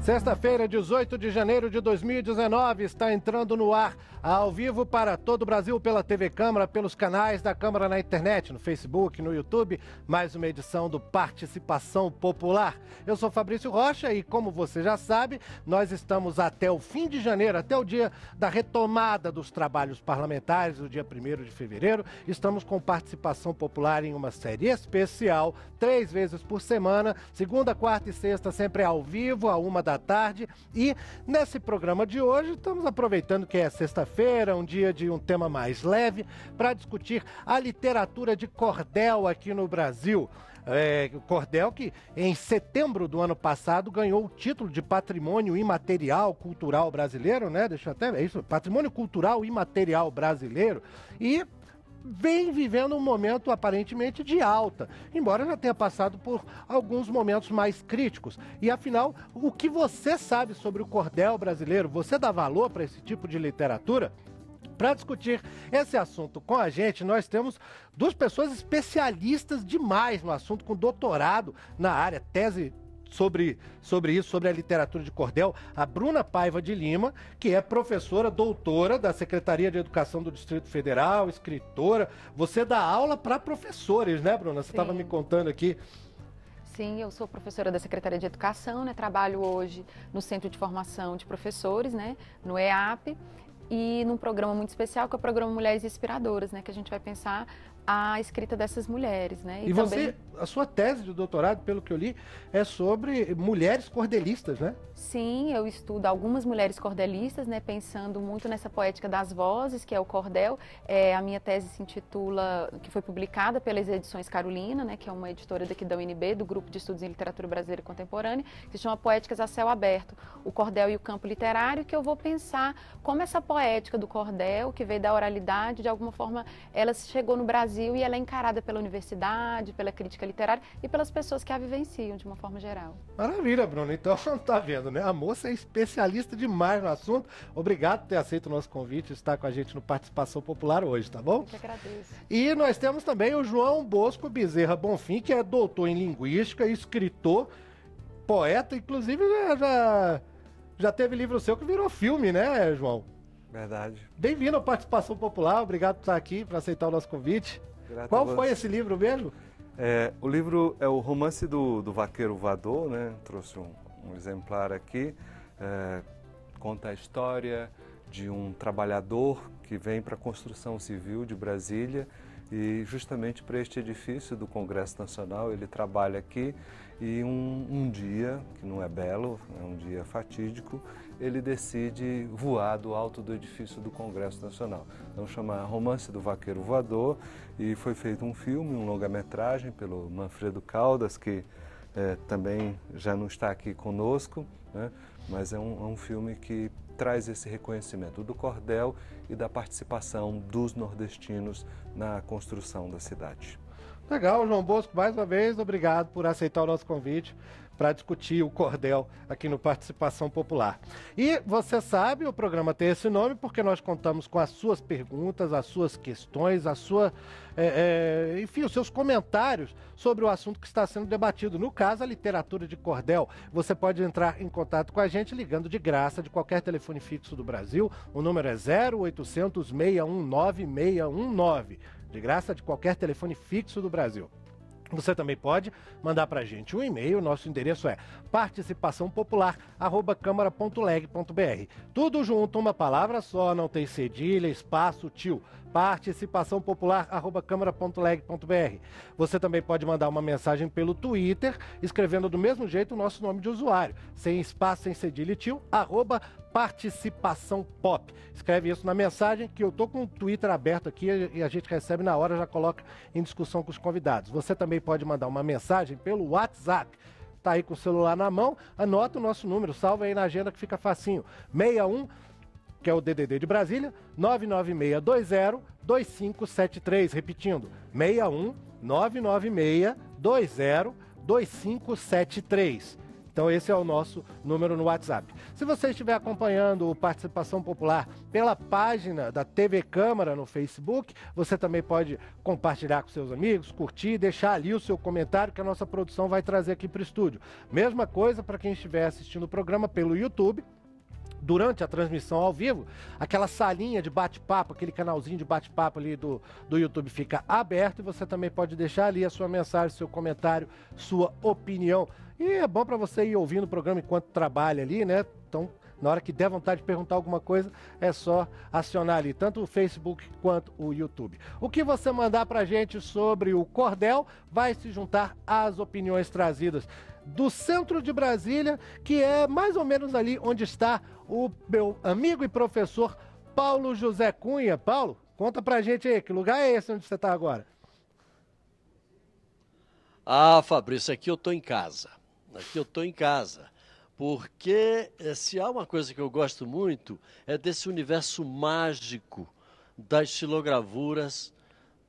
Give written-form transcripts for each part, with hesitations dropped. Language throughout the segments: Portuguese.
Sexta-feira, 18 de janeiro de 2019, está entrando no ar, ao vivo para todo o Brasil, pela TV Câmara, pelos canais da Câmara na internet, no Facebook, no YouTube, mais uma edição do Participação Popular. Eu sou Fabrício Rocha e, como você já sabe, nós estamos até o fim de janeiro, até o dia da retomada dos trabalhos parlamentares, o dia 1º de fevereiro. Estamos com Participação Popular em uma série especial, 3 vezes por semana, segunda, quarta e sexta, sempre ao vivo, à 1 da tarde. E nesse programa de hoje estamos aproveitando que é sexta-feira, um dia de um tema mais leve, para discutir a literatura de cordel aqui no Brasil. Cordel que em setembro do ano passado ganhou o título de Patrimônio Imaterial Cultural Brasileiro, né? Deixa eu até ver isso, Patrimônio Cultural Imaterial Brasileiro, e vem vivendo um momento aparentemente de alta, embora já tenha passado por alguns momentos mais críticos. E afinal, o que você sabe sobre o cordel brasileiro? Você dá valor para esse tipo de literatura? Para discutir esse assunto com a gente, nós temos 2 pessoas especialistas demais no assunto, com doutorado na área, tese sobre isso, sobre a literatura de cordel, a Bruna Paiva de Lima, que é professora, doutora da Secretaria de Educação do Distrito Federal, escritora. Você dá aula para professores, né, Bruna? Você estava me contando aqui. Sim, eu sou professora da Secretaria de Educação, né? Trabalho hoje no Centro de Formação de Professores, né? No EAP, e num programa muito especial, que é o programa Mulheres Inspiradoras, né? Que a gente vai pensar a escrita dessas mulheres, né? E também... a sua tese de doutorado, pelo que eu li, é sobre mulheres cordelistas, né? Sim, eu estudo algumas mulheres cordelistas, né? Pensando muito nessa poética das vozes, que é o cordel. A minha tese se intitula, que foi publicada pelas Edições Carolina, né? Que é uma editora daqui da UNB, do Grupo de Estudos em Literatura Brasileira Contemporânea, que se chama Poéticas a Céu Aberto, o cordel e o campo literário, que eu vou pensar como essa poética do cordel, que veio da oralidade, de alguma forma, ela chegou no Brasil e ela é encarada pela universidade, pela crítica literária e pelas pessoas que a vivenciam de uma forma geral. Maravilha, Bruno. Então, tá vendo, né? A moça é especialista demais no assunto. Obrigado por ter aceito o nosso convite e estar com a gente no Participação Popular hoje, tá bom? Eu que agradeço. E nós temos também o João Bosco Bezerra Bonfim, que é doutor em Linguística, escritor, poeta, inclusive já teve livro seu que virou filme, né, João? Verdade. Bem-vindo à Participação Popular, obrigado por estar aqui, por aceitar o nosso convite. Grato. Qual foi esse livro mesmo? O livro é o Romance do Vaqueiro Voador, né? Trouxe um exemplar aqui. Conta a história de um trabalhador que vem para a construção civil de Brasília e justamente para este edifício do Congresso Nacional ele trabalha aqui e um dia, que não é belo, é um dia fatídico, ele decide voar do alto do edifício do Congresso Nacional. Então chama Romance do Vaqueiro Voador e foi feito um filme, um longa-metragem pelo Manfredo Caldas, que também já não está aqui conosco, né? Mas é um filme que traz esse reconhecimento do cordel e da participação dos nordestinos na construção da cidade. Legal, João Bosco, mais uma vez, obrigado por aceitar o nosso convite para discutir o cordel aqui no Participação Popular. E você sabe, o programa tem esse nome porque nós contamos com as suas perguntas, as suas questões, enfim, os seus comentários sobre o assunto que está sendo debatido. No caso, a literatura de cordel. Você pode entrar em contato com a gente ligando de graça de qualquer telefone fixo do Brasil. O número é 0800 619 619. De graça de qualquer telefone fixo do Brasil. Você também pode mandar para a gente um e-mail, nosso endereço é participaçãopopular@câmara.leg.br. Tudo junto, uma palavra só, não tem cedilha, espaço, tio. participaçãopopular@câmara.leg.br. Você também pode mandar uma mensagem pelo Twitter, escrevendo do mesmo jeito o nosso nome de usuário, sem espaço, sem cedilha e tio, @participaçãopop. Escreve isso na mensagem que eu tô com o Twitter aberto aqui e a gente recebe na hora, já coloca em discussão com os convidados. Você também pode mandar uma mensagem pelo WhatsApp. Tá aí com o celular na mão, anota o nosso número, salva aí na agenda que fica facinho. 61, que é o DDD de Brasília, 99620-2573. Repetindo, 61 99620-2573. Então esse é o nosso número no WhatsApp. Se você estiver acompanhando o Participação Popular pela página da TV Câmara no Facebook, você também pode compartilhar com seus amigos, curtir, deixar ali o seu comentário que a nossa produção vai trazer aqui para o estúdio. Mesma coisa para quem estiver assistindo o programa pelo YouTube. Durante a transmissão ao vivo, aquela salinha de bate-papo, aquele canalzinho de bate-papo ali do YouTube fica aberto e você também pode deixar ali a sua mensagem, seu comentário, sua opinião. E é bom para você ir ouvindo o programa enquanto trabalha ali, né? Então, na hora que der vontade de perguntar alguma coisa, é só acionar ali, tanto o Facebook quanto o YouTube. O que você mandar pra gente sobre o cordel vai se juntar às opiniões trazidas do centro de Brasília, que é mais ou menos ali onde está o meu amigo e professor Paulo José Cunha. Paulo, conta pra gente aí, que lugar é esse onde você está agora? Ah, Fabrício, aqui eu tô em casa. Aqui eu tô em casa. Porque se há uma coisa que eu gosto muito, é desse universo mágico das xilogravuras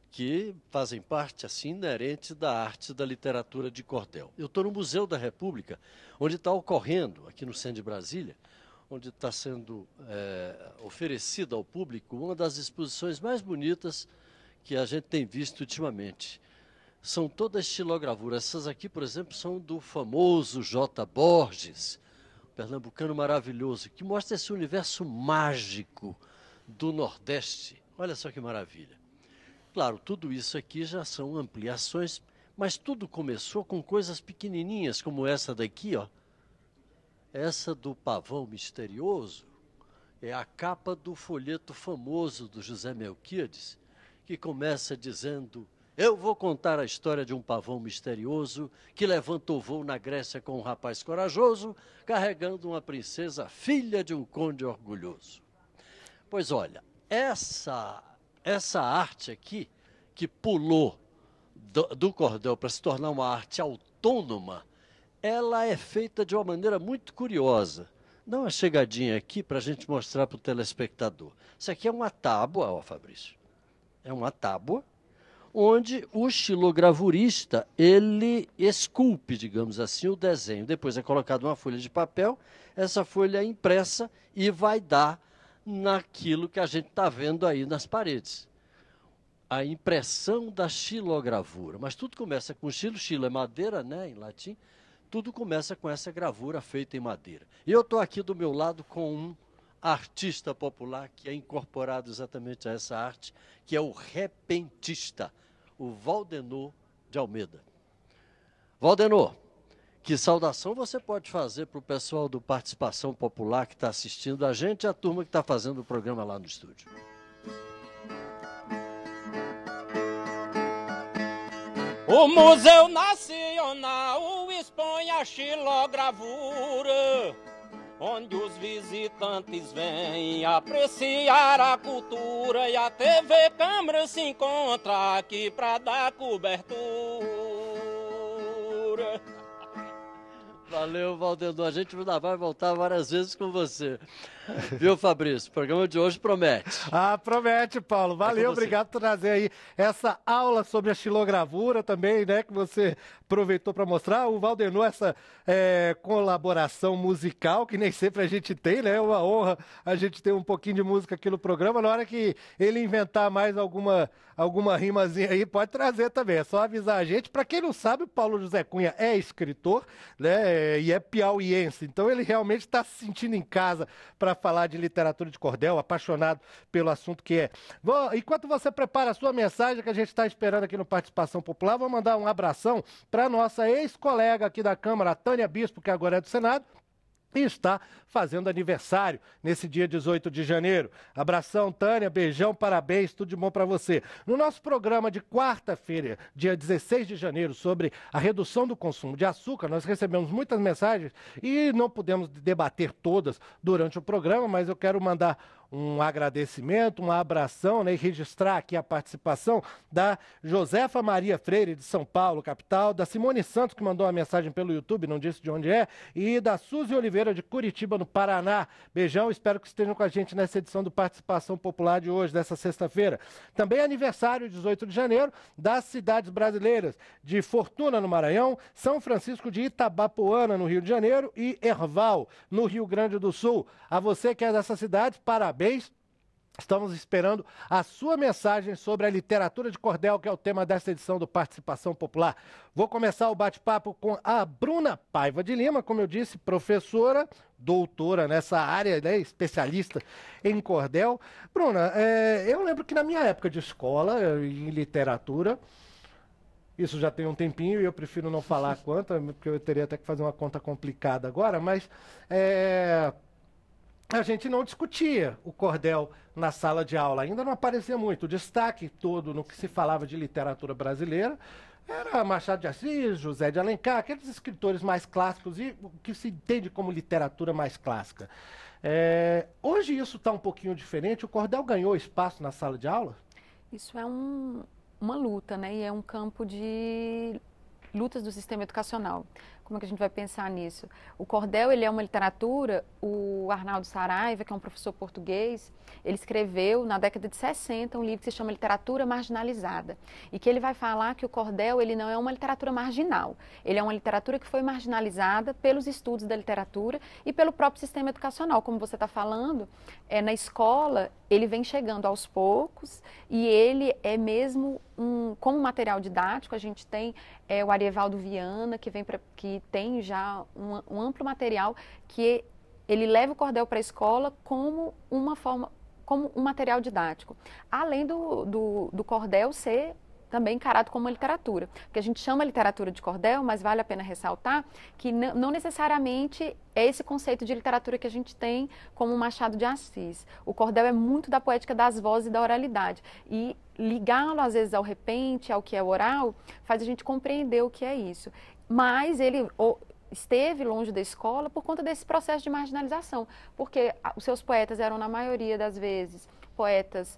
que fazem parte, assim, inerente da arte da literatura de cordel. Eu estou no Museu da República, onde está ocorrendo, aqui no centro de Brasília, onde está sendo oferecida ao público uma das exposições mais bonitas que a gente tem visto ultimamente. São todas xilogravuras. Essas aqui, por exemplo, são do famoso J. Borges, pernambucano maravilhoso, que mostra esse universo mágico do Nordeste. Olha só que maravilha. Claro, tudo isso aqui já são ampliações, mas tudo começou com coisas pequenininhas, como essa daqui, ó. Essa do pavão misterioso é a capa do folheto famoso do José Melquiades, que começa dizendo: eu vou contar a história de um pavão misterioso que levantou voo na Grécia com um rapaz corajoso, carregando uma princesa, filha de um conde orgulhoso. Pois olha, essa arte aqui, que pulou do cordel para se tornar uma arte autônoma, ela é feita de uma maneira muito curiosa. Dá uma chegadinha aqui para a gente mostrar para o telespectador. Isso aqui é uma tábua, ó, Fabrício. É uma tábua onde o xilogravurista, ele esculpe, digamos assim, o desenho. Depois é colocado uma folha de papel, essa folha é impressa e vai dar naquilo que a gente está vendo aí nas paredes. A impressão da xilogravura. Mas tudo começa com xilo, xilo é madeira, né, em latim. Tudo começa com essa gravura feita em madeira. E eu estou aqui do meu lado com um artista popular que é incorporado exatamente a essa arte, que é o repentista, o Valdenor de Almeida. Valdenor, que saudação você pode fazer para o pessoal do Participação Popular que está assistindo a gente e a turma que está fazendo o programa lá no estúdio? O Museu Nacional expõe a xilogravura, onde os visitantes vêm apreciar a cultura, e a TV Câmara se encontra aqui para dar cobertura. Valeu, Valdenor. A gente ainda vai voltar várias vezes com você. Viu, Fabrício? O programa de hoje promete. Ah, promete, Paulo. Valeu, obrigado por trazer aí essa aula sobre a xilogravura também, né, que você aproveitou para mostrar. O Valdenor, essa colaboração musical, que nem sempre a gente tem, né? É uma honra a gente ter um pouquinho de música aqui no programa. Na hora que ele inventar mais alguma rimazinha aí, pode trazer também. É só avisar a gente. Para quem não sabe, o Paulo José Cunha é escritor, né? E é piauiense. Então ele realmente está se sentindo em casa para falar de literatura de cordel, apaixonado pelo assunto que é. Enquanto você prepara a sua mensagem, que a gente está esperando aqui no Participação Popular, vou mandar um abração para nossa ex-colega aqui da Câmara, a Tânia Bispo, que agora é do Senado, e está fazendo aniversário nesse dia 18 de janeiro. Abração, Tânia, beijão, parabéns, tudo de bom para você. No nosso programa de quarta-feira, dia 16 de janeiro, sobre a redução do consumo de açúcar, nós recebemos muitas mensagens e não pudemos debater todas durante o programa, mas eu quero mandar um agradecimento, uma abração, né, e registrar aqui a participação da Josefa Maria Freire, de São Paulo, capital, da Simone Santos, que mandou uma mensagem pelo YouTube, não disse de onde é, e da Suzy Oliveira, de Curitiba, no Paraná. Beijão, espero que estejam com a gente nessa edição do Participação Popular de hoje, dessa sexta-feira. Também aniversário, 18 de janeiro, das cidades brasileiras de Fortuna, no Maranhão, São Francisco de Itabapoana, no Rio de Janeiro, e Erval, no Rio Grande do Sul. A você que é dessas cidades, parabéns. Estamos esperando a sua mensagem sobre a literatura de cordel, que é o tema desta edição do Participação Popular. Vou começar o bate-papo com a Bruna Paiva de Lima, como eu disse, professora, doutora nessa área, né, especialista em cordel. Bruna, eu lembro que na minha época de escola, em literatura, isso já tem um tempinho e eu prefiro não falar quanto, porque eu teria até que fazer uma conta complicada agora, mas a gente não discutia o cordel na sala de aula, ainda não aparecia muito. O destaque todo no que se falava de literatura brasileira era Machado de Assis, José de Alencar, aqueles escritores mais clássicos e o que se entende como literatura mais clássica. Hoje isso está um pouquinho diferente, o cordel ganhou espaço na sala de aula? Isso é uma luta, né? E é um campo de lutas do sistema educacional. Como é que a gente vai pensar nisso? O cordel, ele é uma literatura, o Arnaldo Saraiva, que é um professor português, ele escreveu na década de 60 um livro que se chama Literatura Marginalizada, e que ele vai falar que o cordel, ele não é uma literatura marginal, ele é uma literatura que foi marginalizada pelos estudos da literatura e pelo próprio sistema educacional. Como você está falando, na escola, ele vem chegando aos poucos e ele é mesmo como material didático. A gente tem o Arievaldo Viana, que tem já um amplo material que ele leva o cordel para a escola como como um material didático. Além do cordel ser também encarado como uma literatura. Porque a gente chama literatura de cordel, mas vale a pena ressaltar que não necessariamente é esse conceito de literatura que a gente tem como o Machado de Assis. O cordel é muito da poética das vozes e da oralidade. E ligá-lo, às vezes, ao repente, ao que é oral, faz a gente compreender o que é isso. Mas ele esteve longe da escola por conta desse processo de marginalização. Porque os seus poetas eram, na maioria das vezes, poetas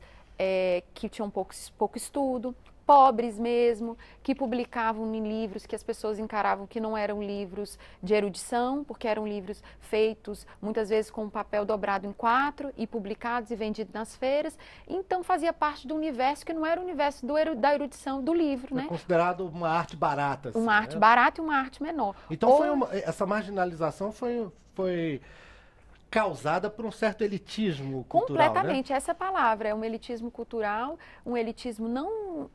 que tinham pouco estudo, pobres mesmo, que publicavam em livros que as pessoas encaravam que não eram livros de erudição, porque eram livros feitos muitas vezes com um papel dobrado em 4 e publicados e vendidos nas feiras. Então fazia parte do universo que não era o universo da erudição do livro, né? Considerado uma arte barata. Assim, uma arte barata e uma arte menor. Então essa marginalização foi causada por um certo elitismo cultural, completamente, né? Essa palavra é um elitismo cultural, um elitismo não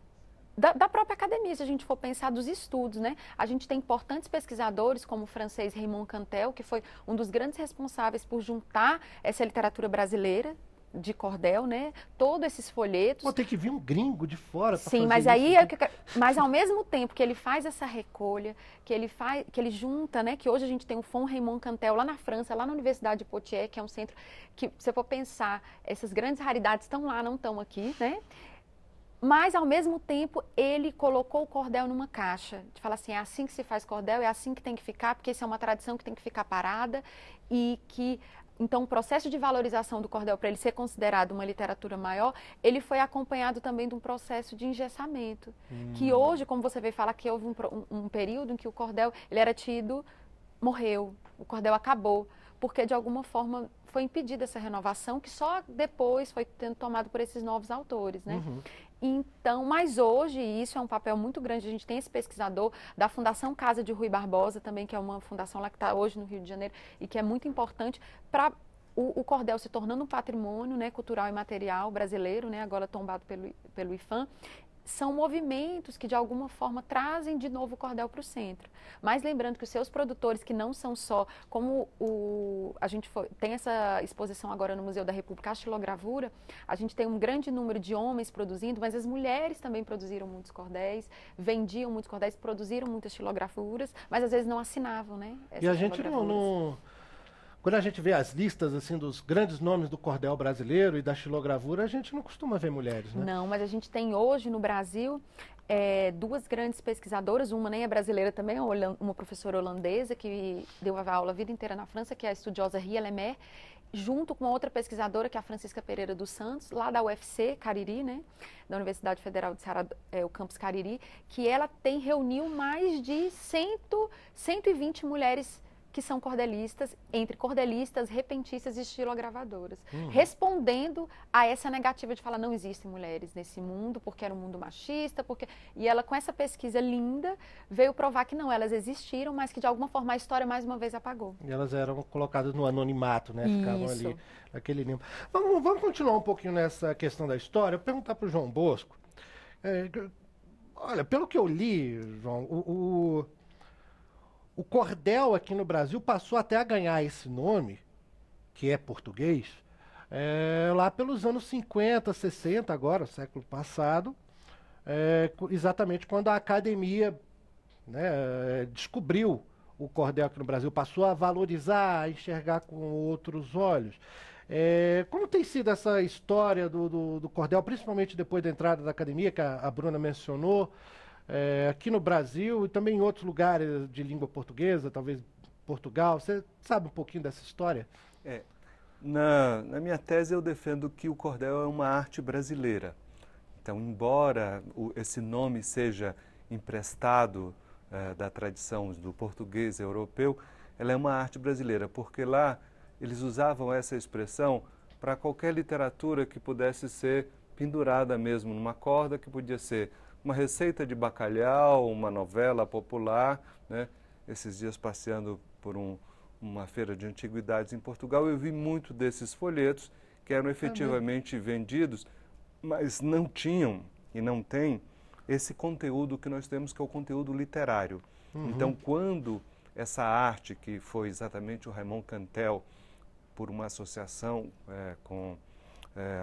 da própria academia, se a gente for pensar dos estudos, né? A gente tem importantes pesquisadores, como o francês Raymond Cantel, que foi um dos grandes responsáveis por juntar essa literatura brasileira de cordel, né? Todos esses folhetos. Tem que vir um gringo de fora para fazer Sim, mas aí isso. Mas ao mesmo tempo que ele faz essa recolha, que ele junta, né? Que hoje a gente tem o Fond Raymond Cantel lá na França, lá na Universidade de Poitiers, que é um centro que, se for pensar, essas grandes raridades estão lá, não estão aqui, né? Mas, ao mesmo tempo, ele colocou o cordel numa caixa, de falar assim, é assim que se faz cordel, é assim que tem que ficar, porque isso é uma tradição que tem que ficar parada e que, então, o processo de valorização do cordel, para ele ser considerado uma literatura maior, ele foi acompanhado também de um processo de engessamento, que hoje, como você veio falar, que houve um período em que o cordel, ele era tido, morreu, o cordel acabou, porque, de alguma forma, foi impedida essa renovação, que só depois foi tendo tomado por esses novos autores, né? Então, mas hoje, isso é um papel muito grande, a gente tem esse pesquisador da Fundação Casa de Rui Barbosa também, que é uma fundação lá que está hoje no Rio de Janeiro e que é muito importante para o cordel se tornando um patrimônio, né, cultural e material brasileiro, né, agora tombado pelo IPHAN. São movimentos que, de alguma forma, trazem de novo o cordel para o centro. Mas lembrando que os seus produtores, que não são só, como a gente tem essa exposição agora no Museu da República, a xilogravura, a gente tem um grande número de homens produzindo, mas as mulheres também produziram muitos cordéis, vendiam muitos cordéis, produziram muitas xilogravuras, mas às vezes não assinavam, né? E a gente não... Quando a gente vê as listas assim dos grandes nomes do cordel brasileiro e da xilogravura, a gente não costuma ver mulheres, né? Não, mas a gente tem hoje no Brasil duas grandes pesquisadoras, uma nem é brasileira também, uma professora holandesa que deu aula a vida inteira na França, que é a estudiosa Ria Lemaire, junto com outra pesquisadora, que é a Francisca Pereira dos Santos, lá da UFC, Cariri, né, da Universidade Federal de Ceará, o campus Cariri, que ela reuniu mais de 120 mulheres que são cordelistas, entre cordelistas, repentistas e estilogravadoras, respondendo a essa negativa de falar não existem mulheres nesse mundo, porque era um mundo machista, e ela, com essa pesquisa linda, veio provar que não, elas existiram, mas que de alguma forma a história mais uma vez apagou. E elas eram colocadas no anonimato, né? Ficavam ali naquele limbo. Vamos continuar um pouquinho nessa questão da história. Eu vou perguntar para o João Bosco. Olha, pelo que eu li, João, o cordel aqui no Brasil passou até a ganhar esse nome, que é português, lá pelos anos 50, 60, agora, século passado, exatamente quando a academia, né, descobriu o cordel aqui no Brasil, passou a valorizar, a enxergar com outros olhos. Como tem sido essa história do cordel, principalmente depois da entrada da academia, que a Bruna mencionou, aqui no Brasil e também em outros lugares de língua portuguesa, talvez Portugal? Você sabe um pouquinho dessa história? Na minha tese eu defendo que o cordel é uma arte brasileira. Então, embora esse nome seja emprestado da tradição do português europeu, ela é uma arte brasileira, porque lá eles usavam essa expressão para qualquer literatura que pudesse ser pendurada mesmo numa corda, que podia ser uma receita de bacalhau, uma novela popular, né? Esses dias passeando por uma feira de antiguidades em Portugal, eu vi muito desses folhetos que eram efetivamente vendidos, mas não tinham e não têm esse conteúdo que nós temos, que é o conteúdo literário. Então, quando essa arte, que foi exatamente o Raymond Cantel, por uma associação com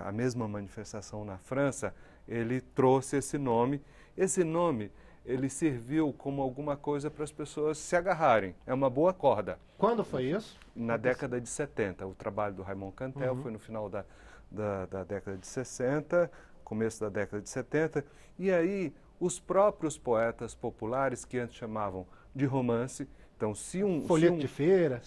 a mesma manifestação na França, ele trouxe esse nome. Esse nome, ele serviu como alguma coisa para as pessoas se agarrarem. É uma boa corda. Quando foi isso? Na década de 70. O trabalho do Raymond Cantel foi no final da década de 60, começo da década de 70. E aí, os próprios poetas populares, que antes chamavam de romance, então, folheto de feira?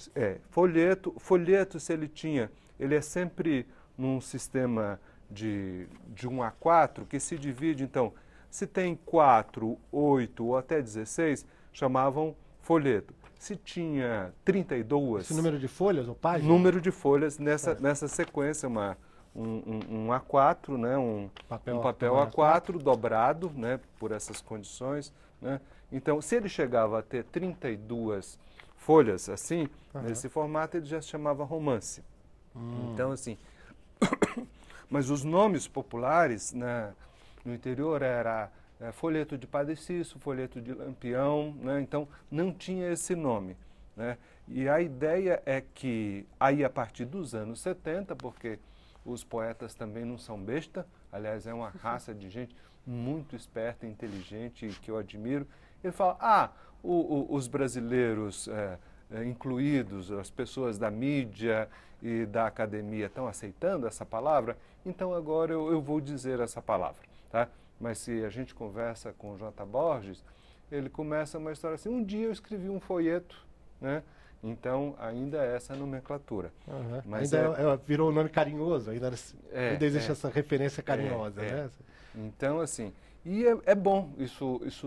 Folheto, se ele tinha, ele é sempre num sistema de 1 a 4, que se divide, então, se tem 4, 8 ou até 16, chamavam folheto. Se tinha 32... Esse número de folhas ou páginas? Número de folhas nessa sequência, um A4, né, um papel A4 dobrado, né, por essas condições, né. Então, se ele chegava a ter 32 folhas, assim, nesse formato, ele já se chamava romance. Então, assim... Mas os nomes populares, né, no interior era folheto de Padre Cício, folheto de Lampião, né, então não tinha esse nome, né. E a ideia é que, aí a partir dos anos 70, porque os poetas também não são besta, aliás, é uma raça de gente muito esperta, inteligente, que eu admiro, ele fala, os brasileiros incluídos, as pessoas da mídia e da academia estão aceitando essa palavra, então agora eu vou dizer essa palavra, tá? Mas se a gente conversa com o J. Borges, ele começa uma história assim, um dia eu escrevi um folheto, né? Então, ainda é essa nomenclatura. Mas ainda virou um nome carinhoso, ainda existe essa referência carinhosa, né? Então, assim, e é bom, isso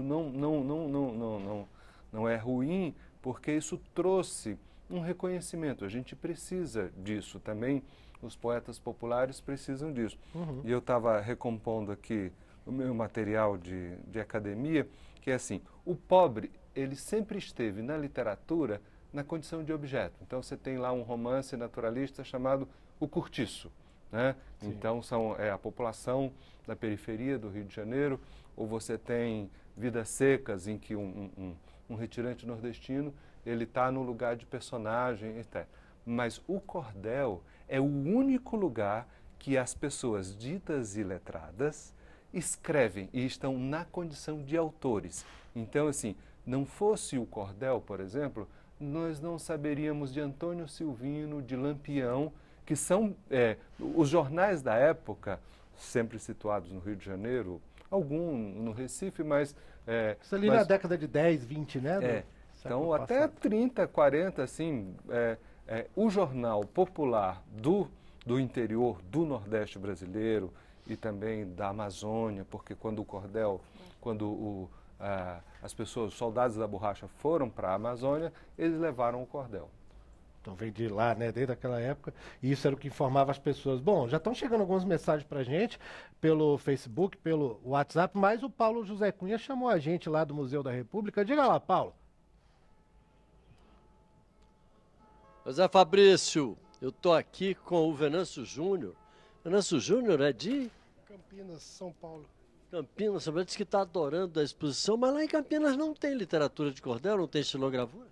não é ruim, porque isso trouxe um reconhecimento. A gente precisa disso também, os poetas populares precisam disso. E eu estava recompondo aqui o meu material de academia, que é assim, o pobre, ele sempre esteve na literatura na condição de objeto. Então, você tem lá um romance naturalista chamado O Cortiço, né? Então, é a população da periferia do Rio de Janeiro, ou você tem Vidas Secas, em que um retirante nordestino, ele está no lugar de personagem, etc. Mas o cordel é o único lugar que as pessoas ditas iletradas escrevem e estão na condição de autores. Então, assim, não fosse o cordel, por exemplo, nós não saberíamos de Antônio Silvino, de Lampião, que são os jornais da época, sempre situados no Rio de Janeiro, algum no Recife, mas... Isso ali na década de 10, 20, né? Então, até 30, 40, assim, o jornal popular do interior, do Nordeste brasileiro e também da Amazônia, porque quando o cordel, as pessoas, os soldados da borracha foram para a Amazônia, eles levaram o cordel. Então vem de lá, né, desde aquela época, e isso era o que informava as pessoas. Bom, já estão chegando algumas mensagens para a gente, pelo Facebook, pelo WhatsApp, mas o Paulo José Cunha chamou a gente lá do Museu da República. Diga lá, Paulo. José Fabrício, eu estou aqui com o Venâncio Júnior. Venâncio Júnior é de Campinas, São Paulo. Campinas, São Paulo, diz que está adorando a exposição, mas lá em Campinas não tem literatura de cordel, não tem estilogravura?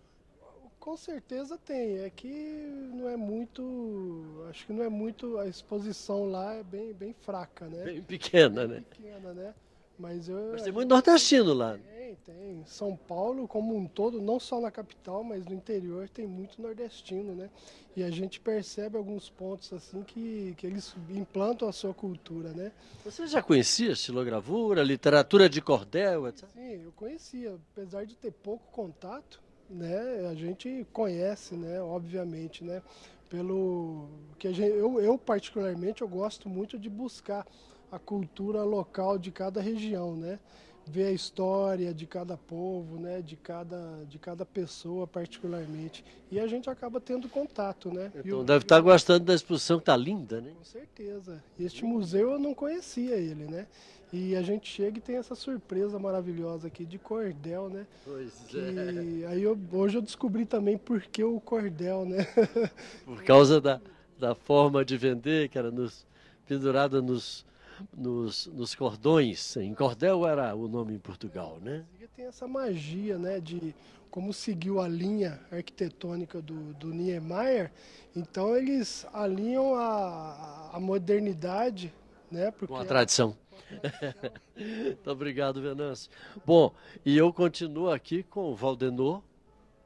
Com certeza tem, é que não é muito, acho que não é muito, a exposição lá é bem fraca, né? Bem pequena, né? Pequena, né? Mas tem muito nordestino lá. Tem. São Paulo, como um todo, não só na capital, mas no interior, tem muito nordestino, né? E a gente percebe alguns pontos, assim, que eles implantam a sua cultura, né? Você já conhecia estilogravura, literatura de cordel, etc? Sim, eu conhecia, apesar de ter pouco contato, né? A gente conhece, né? Obviamente, né? Pelo que eu particularmente, eu gosto muito de buscar a cultura local de cada região, né? Ver a história de cada povo, né? De cada pessoa particularmente. E a gente acaba tendo contato, né? Então deve estar gostando da exposição, que está linda, né? Com certeza. Este museu eu não conhecia ele, né? E a gente chega e tem essa surpresa maravilhosa aqui de cordel, né? Pois é. Aí hoje eu descobri também por que o cordel, né? Por causa da forma de vender, que era pendurada nos cordões. Em cordel era o nome em Portugal, né? Tem essa magia, né, de como seguiu a linha arquitetônica do Niemeyer. Então eles alinham a modernidade, né? Com a tradição. Muito obrigado, Venâncio. Bom, e eu continuo aqui com o Valdenor,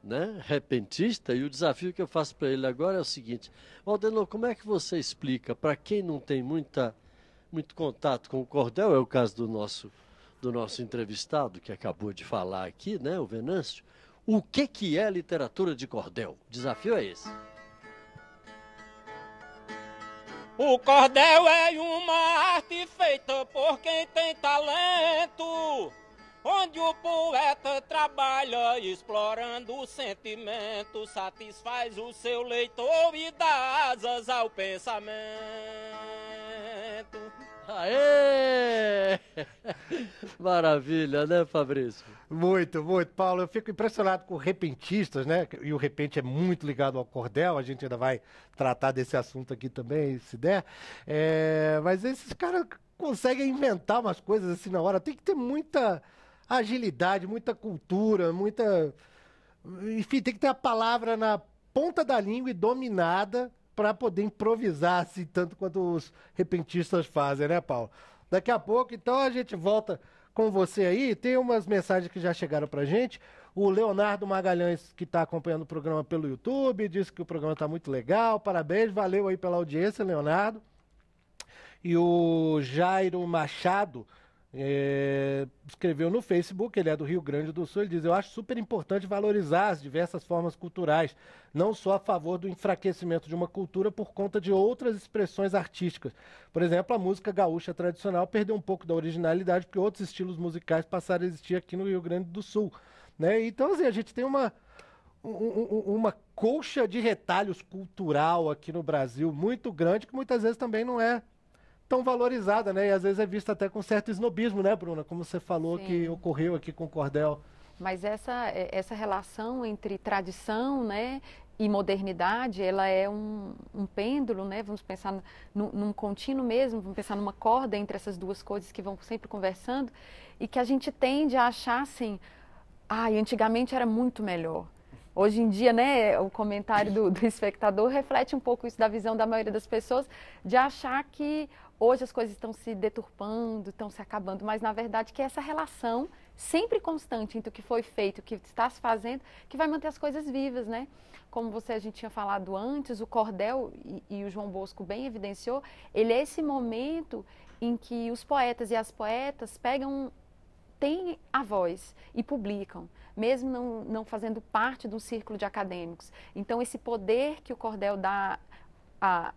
né, repentista, e o desafio que eu faço para ele agora é o seguinte: Valdenor, como é que você explica para quem não tem muito contato com o cordel, é o caso do nosso entrevistado que acabou de falar aqui, né, o Venâncio, o que é literatura de cordel? O desafio é esse. O cordel é uma arte feita por quem tem talento, onde o poeta trabalha explorando o sentimento, satisfaz o seu leitor e dá asas ao pensamento. Aê! Maravilha, né, Fabrício? Muito, muito, Paulo. Eu fico impressionado com repentistas, né? E o repente é muito ligado ao cordel. A gente ainda vai tratar desse assunto aqui também, se der. Mas esses caras conseguem inventar umas coisas assim na hora. Tem que ter muita agilidade, muita cultura, enfim, tem que ter a palavra na ponta da língua e dominada para poder improvisar assim, tanto quanto os repentistas fazem, né, Paulo? Daqui a pouco, então, a gente volta com você aí. Tem umas mensagens que já chegaram pra gente. O Leonardo Magalhães, que está acompanhando o programa pelo YouTube, disse que o programa está muito legal. Parabéns, valeu aí pela audiência, Leonardo. E o Jairo Machado escreveu no Facebook, ele é do Rio Grande do Sul, ele diz: eu acho super importante valorizar as diversas formas culturais, não só a favor do enfraquecimento de uma cultura por conta de outras expressões artísticas. Por exemplo, a música gaúcha tradicional perdeu um pouco da originalidade porque outros estilos musicais passaram a existir aqui no Rio Grande do Sul, né? Então, assim, a gente tem uma colcha de retalhos cultural aqui no Brasil muito grande, que muitas vezes também não é tão valorizada, né? E às vezes é vista até com certo snobismo, né, Bruna? Como você falou. Sim. Que ocorreu aqui com o cordel. Mas essa relação entre tradição, né, e modernidade, ela é um pêndulo, né? Vamos pensar num contínuo mesmo, vamos pensar numa corda entre essas duas coisas que vão sempre conversando e que a gente tende a achar assim, antigamente era muito melhor. Hoje em dia, né, o comentário do espectador reflete um pouco isso da visão da maioria das pessoas, de achar que hoje as coisas estão se deturpando, estão se acabando, mas na verdade que é essa relação sempre constante entre o que foi feito, o que está se fazendo, que vai manter as coisas vivas, né? Como a gente tinha falado antes, o cordel, e o João Bosco bem evidenciou, ele é esse momento em que os poetas e as poetas pegam têm a voz e publicam, mesmo não fazendo parte de um círculo de acadêmicos. Então, esse poder que o cordel dá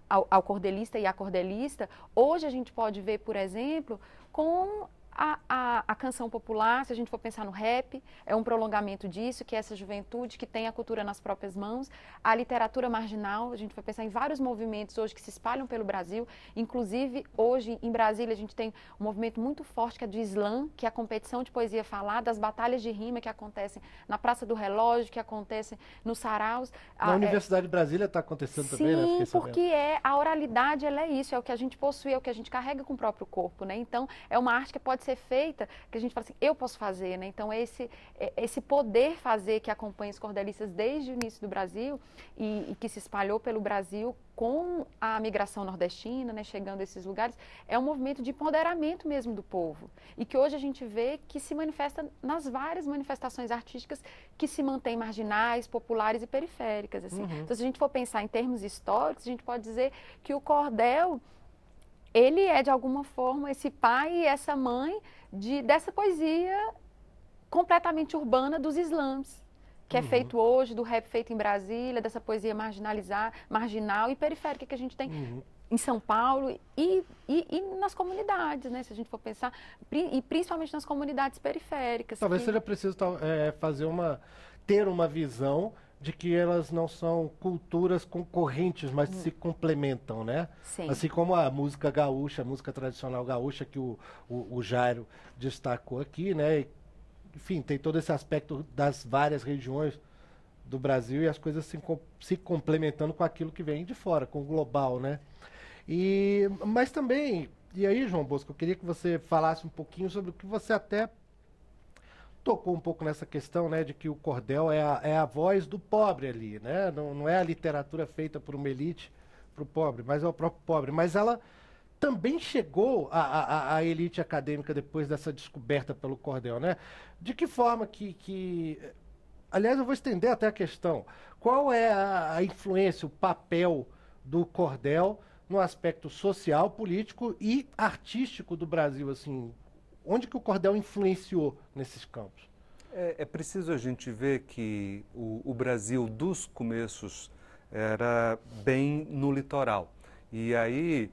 ao cordelista e à cordelista, hoje a gente pode ver, por exemplo, com a canção popular, se a gente for pensar no rap, é um prolongamento disso, que é essa juventude que tem a cultura nas próprias mãos. A literatura marginal, a gente vai pensar em vários movimentos hoje que se espalham pelo Brasil, inclusive hoje em Brasília a gente tem um movimento muito forte que é do slam, que é a competição de poesia falada, das batalhas de rima que acontecem na Praça do Relógio, que acontecem nos saraus. Na Universidade de Brasília está acontecendo também, né? Sim, porque a oralidade, ela é isso, é o que a gente possui, é o que a gente carrega com o próprio corpo, né? Então, é uma arte que pode ser feita, que a gente fala assim, eu posso fazer, né? Então, esse poder fazer que acompanha os cordelistas desde o início do Brasil e que se espalhou pelo Brasil com a migração nordestina, né, chegando a esses lugares, é um movimento de empoderamento mesmo do povo. E que hoje a gente vê que se manifesta nas várias manifestações artísticas que se mantêm marginais, populares e periféricas. Assim. Então, se a gente for pensar em termos históricos, a gente pode dizer que o cordel, ele é, de alguma forma, esse pai e essa mãe dessa poesia completamente urbana dos slams, que é feito hoje, do rap feito em Brasília, dessa poesia marginal e periférica que a gente tem em São Paulo e nas comunidades, né? Se a gente for pensar, e principalmente nas comunidades periféricas. Talvez seja preciso ter uma visão de que elas não são culturas concorrentes, mas se complementam, né? Sim. Assim como a música gaúcha, a música tradicional gaúcha, que o Jairo destacou aqui, né? Enfim, tem todo esse aspecto das várias regiões do Brasil e as coisas se complementando com aquilo que vem de fora, com o global, né? Mas também, e aí, João Bosco, eu queria que você falasse um pouquinho sobre o que você até tocou um pouco nessa questão, né, de que o cordel é a voz do pobre ali, né? Não é a literatura feita por uma elite para o pobre, mas é o próprio pobre. Mas ela também chegou à elite acadêmica depois dessa descoberta pelo cordel, né? De que forma que... Aliás, eu vou estender até a questão. Qual é a influência, o papel do cordel no aspecto social, político e artístico do Brasil, assim? Onde que o cordel influenciou nesses campos? É preciso a gente ver que o Brasil dos começos era bem no litoral. E aí,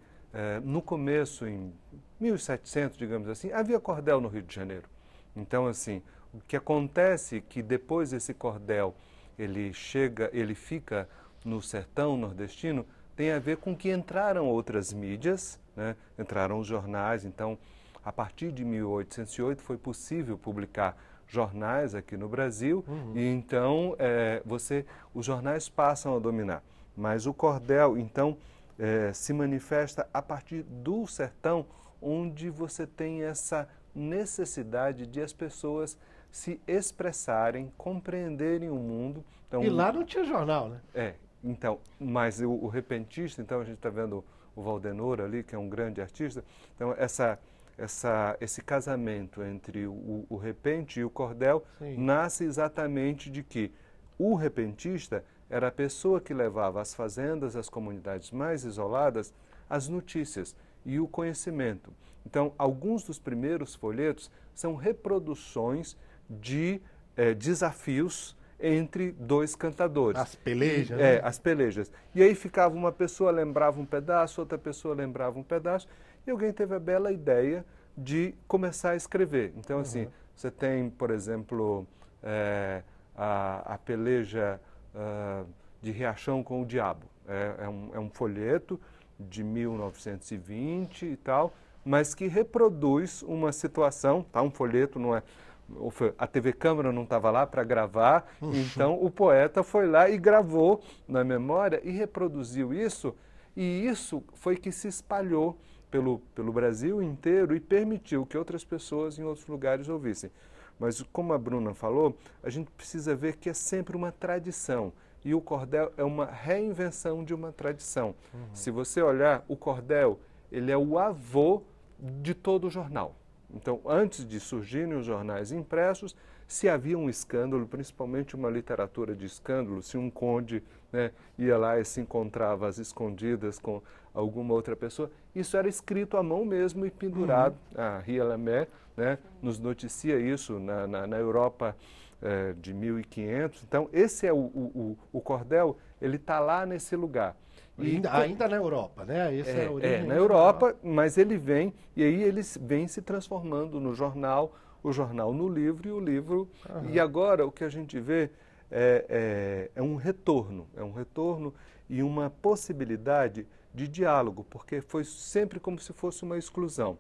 no começo, em 1700, digamos assim, havia cordel no Rio de Janeiro. Então, assim, o que acontece é que depois esse cordel, ele fica no sertão nordestino, tem a ver com que entraram outras mídias, né? Entraram os jornais, então... A partir de 1808 foi possível publicar jornais aqui no Brasil e então os jornais passam a dominar. Mas o cordel, então, se manifesta a partir do sertão, onde você tem essa necessidade de as pessoas se expressarem, compreenderem o mundo. Então, e lá não tinha jornal, né? Então, mas o repentista, então a gente está vendo o Valdenor ali, que é um grande artista, então esse casamento entre o repente e o cordel nasce exatamente de que o repentista era a pessoa que levava às fazendas, às comunidades mais isoladas, as notícias e o conhecimento. Então, alguns dos primeiros folhetos são reproduções de desafios entre dois cantadores. As pelejas, né? As pelejas. E aí ficava uma pessoa, lembrava um pedaço, outra pessoa lembrava um pedaço, e alguém teve a bela ideia de começar a escrever. Então, assim, você tem, por exemplo, a peleja de Riachão com o Diabo. É um folheto de 1920 e tal, mas que reproduz uma situação, tá? Um folheto não é... A TV Câmara não estava lá para gravar, então o poeta foi lá e gravou na memória e reproduziu isso, e isso foi que se espalhou pelo Brasil inteiro e permitiu que outras pessoas em outros lugares ouvissem. Mas, como a Bruna falou, a gente precisa ver que é sempre uma tradição, e o cordel é uma reinvenção de uma tradição. Se você olhar, o cordel, ele é o avô de todo o jornal. Então, antes de surgirem os jornais impressos, Se havia um escândalo, principalmente uma literatura de escândalo, se um conde, né, ia lá e se encontrava às escondidas com alguma outra pessoa, isso era escrito à mão mesmo e pendurado. A Ria Lamé, né, nos noticia isso na Europa de 1500. Então, esse é o cordel, ele está lá nesse lugar. Ainda na Europa, né? Essa é a origem na Europa, mas ele vem, e aí ele vem se transformando no jornal, o jornal no livro e o livro. E agora o que a gente vê é um retorno e uma possibilidade de diálogo, porque foi sempre como se fosse uma exclusão.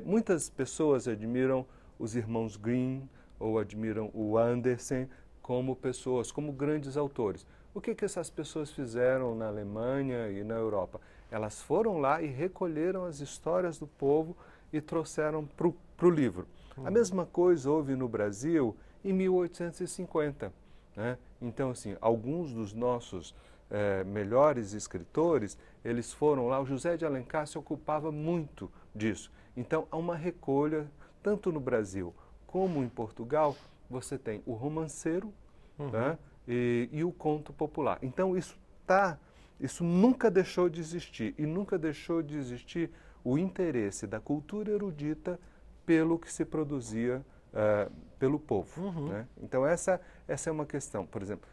Muitas pessoas admiram os irmãos Grimm ou admiram o Andersen como pessoas, como grandes autores. O que essas pessoas fizeram na Alemanha e na Europa? Elas foram lá e recolheram as histórias do povo e trouxeram para o livro. A mesma coisa houve no Brasil em 1850. Né? Então, assim, alguns dos nossos melhores escritores, eles foram lá. O José de Alencar se ocupava muito disso. Então, há uma recolha, tanto no Brasil como em Portugal, você tem o romanceiro, né? E o conto popular. Então, isso nunca deixou de existir, e nunca deixou de existir o interesse da cultura erudita pelo que se produzia pelo povo. Né? Então, essa é uma questão. Por exemplo,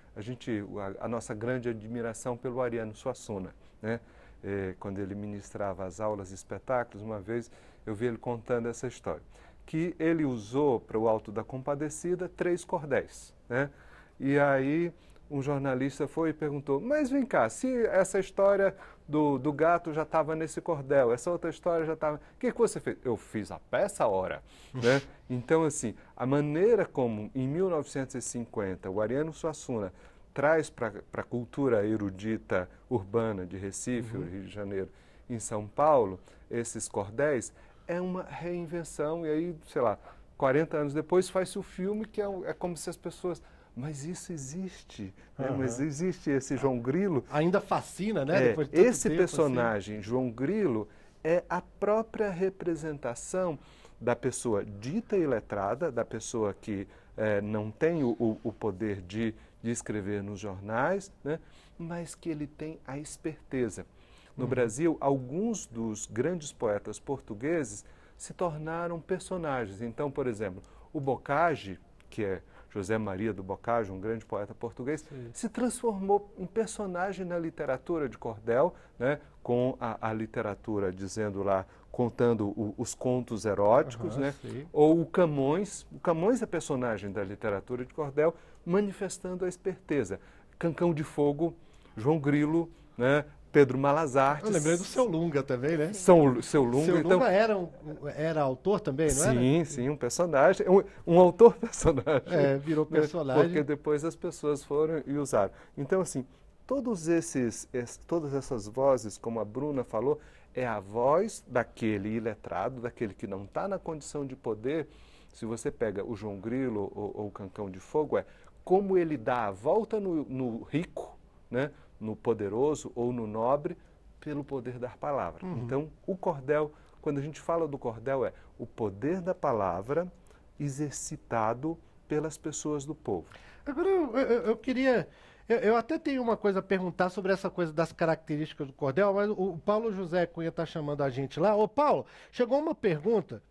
a nossa grande admiração pelo Ariano Suassuna, né? Quando ele ministrava as aulas e espetáculos, uma vez eu vi ele contando essa história, que ele usou para o Alto da Compadecida 3 cordéis, né? E aí um jornalista foi e perguntou, mas vem cá, se essa história do gato já estava nesse cordel, essa outra história já estava... O que você fez? Eu fiz a peça hora. Né? Então, assim, a maneira como, em 1950, o Ariano Suassuna traz para a cultura erudita urbana de Recife, Rio de Janeiro, em São Paulo, esses cordéis, é uma reinvenção. E aí, sei lá, 40 anos depois faz-se o filme, que é como se as pessoas... Mas isso existe, né? Mas existe esse João Grilo. Ainda fascina, né? Depois de tanto esse tempo, personagem, assim. João Grilo, é a própria representação da pessoa dita e letrada, da pessoa que não tem o poder de escrever nos jornais, né? Mas que ele tem a esperteza. No Brasil, alguns dos grandes poetas portugueses se tornaram personagens. Então, por exemplo, o Bocage, que é José Maria do Bocage, um grande poeta português, se transformou em personagem na literatura de cordel, né, com a literatura, dizendo lá, contando os contos eróticos, né, ou o Camões é personagem da literatura de cordel, manifestando a esperteza. Cancão de Fogo, João Grilo, né, Pedro Malas Artes. Eu lembrei do Seu Lunga também, né? Seu Lunga. Seu Lunga era autor também, não era? Sim, um personagem, um autor-personagem. Virou personagem. Porque depois as pessoas foram e usaram. Então, assim, todas essas vozes, como a Bruna falou, é a voz daquele iletrado, daquele que não está na condição de poder. Se você pega o João Grilo ou o Cancão de Fogo, como ele dá a volta no rico, né? No poderoso ou no nobre, pelo poder da palavra. Então, o cordel, quando a gente fala do cordel, é o poder da palavra exercitado pelas pessoas do povo. Agora, eu queria... Eu até tenho uma coisa a perguntar sobre essa coisa das características do cordel, mas o Paulo José Cunha está chamando a gente lá. Ô, Paulo, chegou uma pergunta...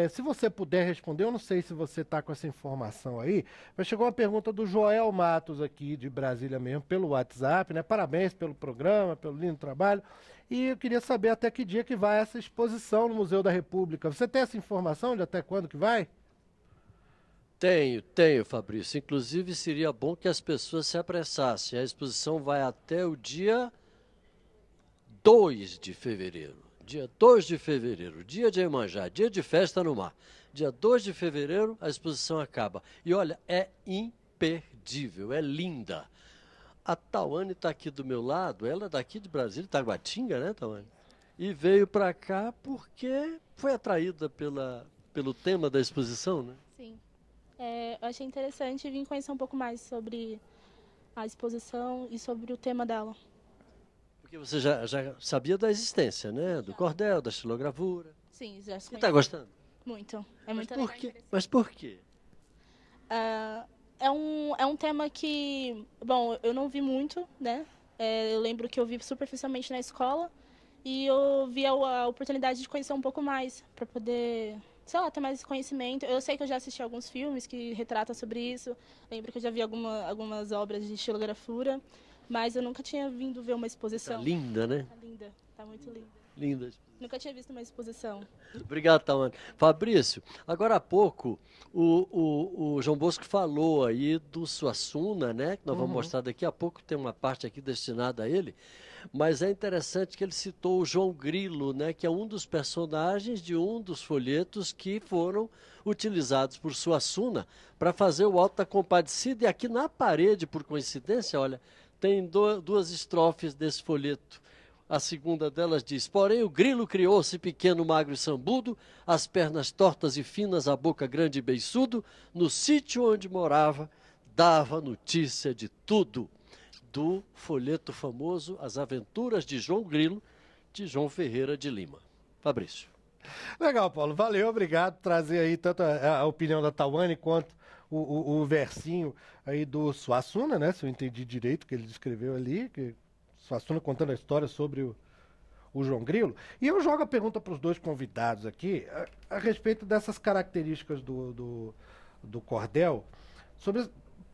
se você puder responder, eu não sei se você está com essa informação aí, mas chegou uma pergunta do Joel Matos aqui, de Brasília mesmo, pelo WhatsApp, né? Parabéns pelo programa, pelo lindo trabalho. E eu queria saber até que dia que vai essa exposição no Museu da República. Você tem essa informação de até quando que vai? Tenho, Fabrício. Inclusive, seria bom que as pessoas se apressassem. A exposição vai até o dia 2 de fevereiro. Dia 2 de fevereiro, dia de Iemanjá, dia de festa no mar. Dia 2 de fevereiro, a exposição acaba. E olha, é imperdível, é linda. A Tawane está aqui do meu lado, ela é daqui de Brasília, Taguatinga, né, Tawane? E veio para cá porque foi atraída pelo tema da exposição, né? Sim. Eu achei interessante vir conhecer um pouco mais sobre a exposição e sobre o tema dela. Porque você já sabia da existência, né? Do cordel, da estilogravura. Sim, já Você está gostando? Muito. É muito Mas por quê? É um tema que, bom, eu não vi muito, né? Eu lembro que eu vi superficialmente na escola e eu vi a oportunidade de conhecer um pouco mais, para poder, sei lá, ter mais conhecimento. Eu sei que eu já assisti alguns filmes que retratam sobre isso, lembro que eu já vi algumas obras de estilografura, mas eu nunca tinha vindo ver uma exposição. Tá linda, né? Tá linda, tá muito linda. Linda. Nunca tinha visto uma exposição. Obrigado, Tawane. Fabrício, agora há pouco o João Bosco falou aí do Suassuna, né? Que nós vamos mostrar daqui a pouco, tem uma parte aqui destinada a ele. Mas é interessante que ele citou o João Grilo, né? Que é um dos personagens de um dos folhetos que foram utilizados por Suassuna para fazer o Alto da Compadecida. E aqui na parede, por coincidência, olha, tem duas estrofes desse folheto. A segunda delas diz: porém o grilo criou-se pequeno, magro e sambudo, as pernas tortas e finas, a boca grande e beiçudo, no sítio onde morava, dava notícia de tudo. Do folheto famoso As Aventuras de João Grilo, de João Ferreira de Lima. Fabrício. Legal, Paulo. Valeu, obrigado por trazer aí tanto a opinião da Tawane quanto o versinho aí do Suassuna, né? Se eu entendi direito o que ele descreveu ali, que Suassuna contando a história sobre o João Grilo. E eu jogo a pergunta para os dois convidados aqui a respeito dessas características do cordel, sobre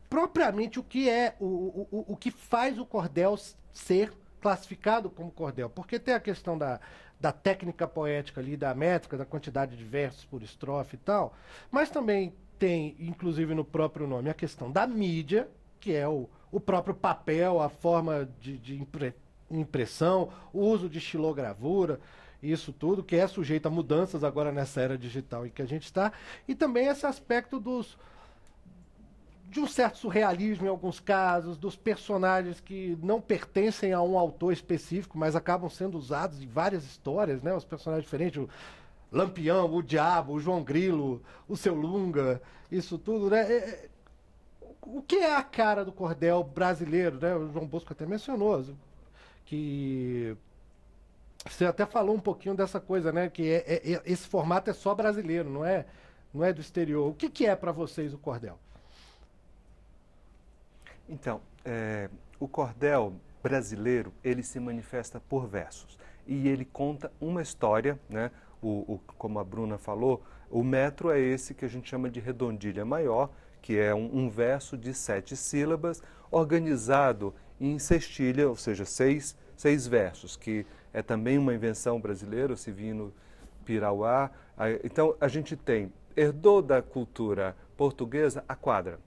propriamente o que é, o que faz o cordel ser classificado como cordel. Porque tem a questão da técnica poética ali, da métrica, da quantidade de versos por estrofe e tal, mas também tem, inclusive no próprio nome, a questão da mídia, que é o próprio papel, a forma de impressão, o uso de estilogravura, isso tudo, que é sujeito a mudanças agora nessa era digital em que a gente está, e também esse aspecto de um certo surrealismo em alguns casos, dos personagens que não pertencem a um autor específico, mas acabam sendo usados em várias histórias, né? Os personagens diferentes, o Lampião, o Diabo, o João Grilo, o Seu Lunga, isso tudo, né? O que é a cara do cordel brasileiro, né? O João Bosco até mencionou que você até falou um pouquinho dessa coisa, né? Que esse formato é só brasileiro, não é do exterior. O que é para vocês o cordel? Então, o cordel brasileiro, ele se manifesta por versos e ele conta uma história, né? Como a Bruna falou, o metro é esse que a gente chama de redondilha maior, que é um verso de 7 sílabas, organizado em sextilha, ou seja, seis versos, que é também uma invenção brasileira, o Civino Pirauá. Então, a gente herdou da cultura portuguesa a quadra.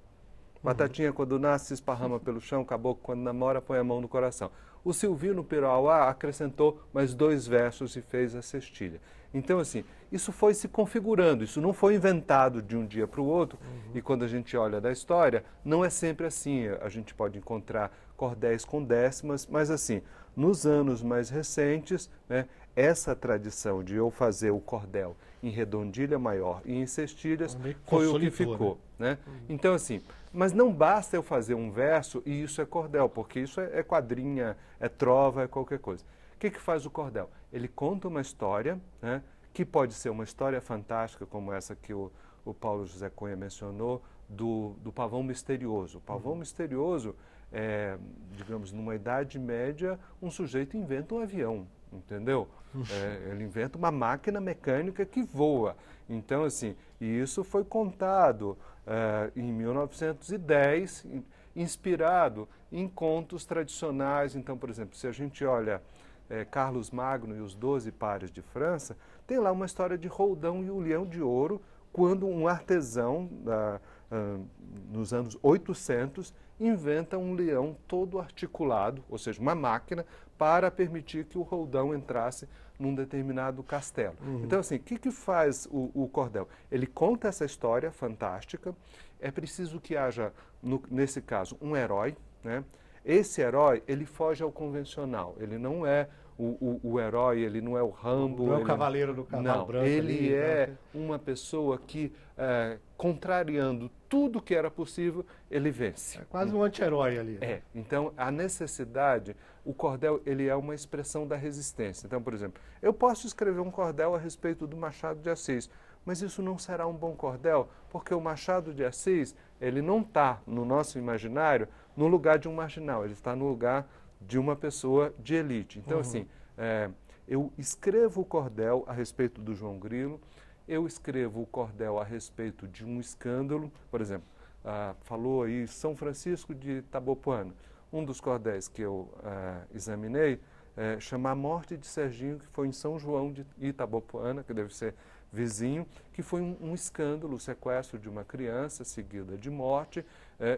Batatinha, quando nasce, esparrama pelo chão, caboclo, quando namora, põe a mão no coração. O Silvino Pirauá acrescentou mais 2 versos e fez a sextilha. Então, assim, isso foi se configurando, isso não foi inventado de um dia para o outro. E quando a gente olha da história, não é sempre assim. A gente pode encontrar cordéis com décimas, mas assim, nos anos mais recentes, né, essa tradição de eu fazer o cordel em redondilha maior e em sextilhas foi o que ficou, né? Então, assim, mas não basta eu fazer um verso e isso é cordel, porque isso é quadrinha, é trova, é qualquer coisa. O que faz o cordel? Ele conta uma história, né, que pode ser uma história fantástica, como essa que o Paulo José Cunha mencionou, do pavão misterioso. O pavão misterioso digamos, numa Idade Média, um sujeito inventa um avião, entendeu? Ele inventa uma máquina mecânica que voa. Então, assim, e isso foi contado em 1910, inspirado em contos tradicionais. Então, por exemplo, se a gente olha Carlos Magno e os 12 pares de França, tem lá uma história de Roldão e o Leão de Ouro, quando um artesão, nos anos 800, inventa um leão todo articulado, ou seja, uma máquina, para permitir que o Roldão entrasse num determinado castelo. Então, assim, o que faz o cordel? Ele conta essa história fantástica, é preciso que haja, nesse caso, um herói, né? Esse herói, ele foge ao convencional, ele não é o herói, ele não é o Rambo. Não é o cavaleiro do cavalo branco. Ele é uma pessoa que, contrariando tudo que era possível, ele vence. É quase um anti-herói ali. Então a necessidade, o cordel, ele é uma expressão da resistência. Então, por exemplo, eu posso escrever um cordel a respeito do Machado de Assis, mas isso não será um bom cordel, porque o Machado de Assis ele não está, no nosso imaginário, no lugar de um marginal, ele está no lugar de uma pessoa de elite. Então, assim, eu escrevo o cordel a respeito do João Grilo, eu escrevo o cordel a respeito de um escândalo, por exemplo, falou aí São Francisco de Itabopuana. Um dos cordéis que eu examinei chama A Morte de Serginho, que foi em São João de Itabopuana, que deve ser vizinho, que foi um escândalo, o sequestro de uma criança seguida de morte,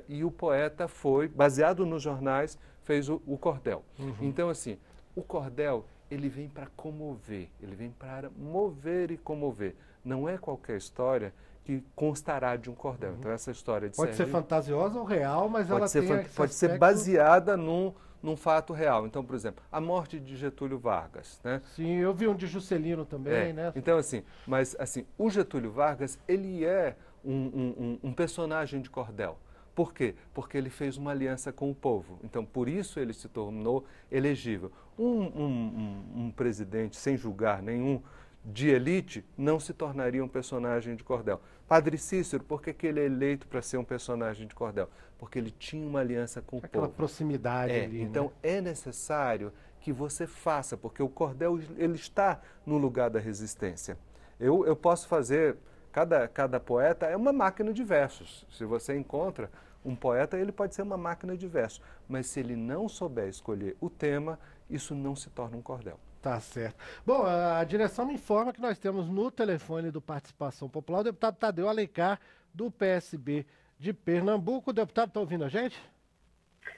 e o poeta foi, baseado nos jornais, fez o cordel. Então, assim, o cordel, ele vem para comover, ele vem para mover e comover. Não é qualquer história que constará de um cordel. Então, essa história de Pode ser fantasiosa ou real, mas pode ela ser, tem pode ser baseada num fato real. Então, por exemplo, a morte de Getúlio Vargas, né? Sim, eu vi um de Juscelino também, né? Então, assim, mas assim, o Getúlio Vargas, ele é um personagem de cordel. Por quê? Porque ele fez uma aliança com o povo. Então, por isso ele se tornou elegível. Um presidente, sem julgar nenhum, de elite, não se tornaria um personagem de cordel. Padre Cícero, por que ele é eleito para ser um personagem de cordel? Porque ele tinha uma aliança com o povo. Aquela proximidade ali, então, né? é necessário que você faça, porque o cordel ele está no lugar da resistência. Eu posso fazer... Cada poeta é uma máquina de versos. Se você encontra um poeta, ele pode ser uma máquina de versos. Mas se ele não souber escolher o tema, isso não se torna um cordel. Tá certo. Bom, a direção me informa que nós temos no telefone do Participação Popular o deputado Tadeu Alencar, do PSB de Pernambuco. O deputado está ouvindo a gente?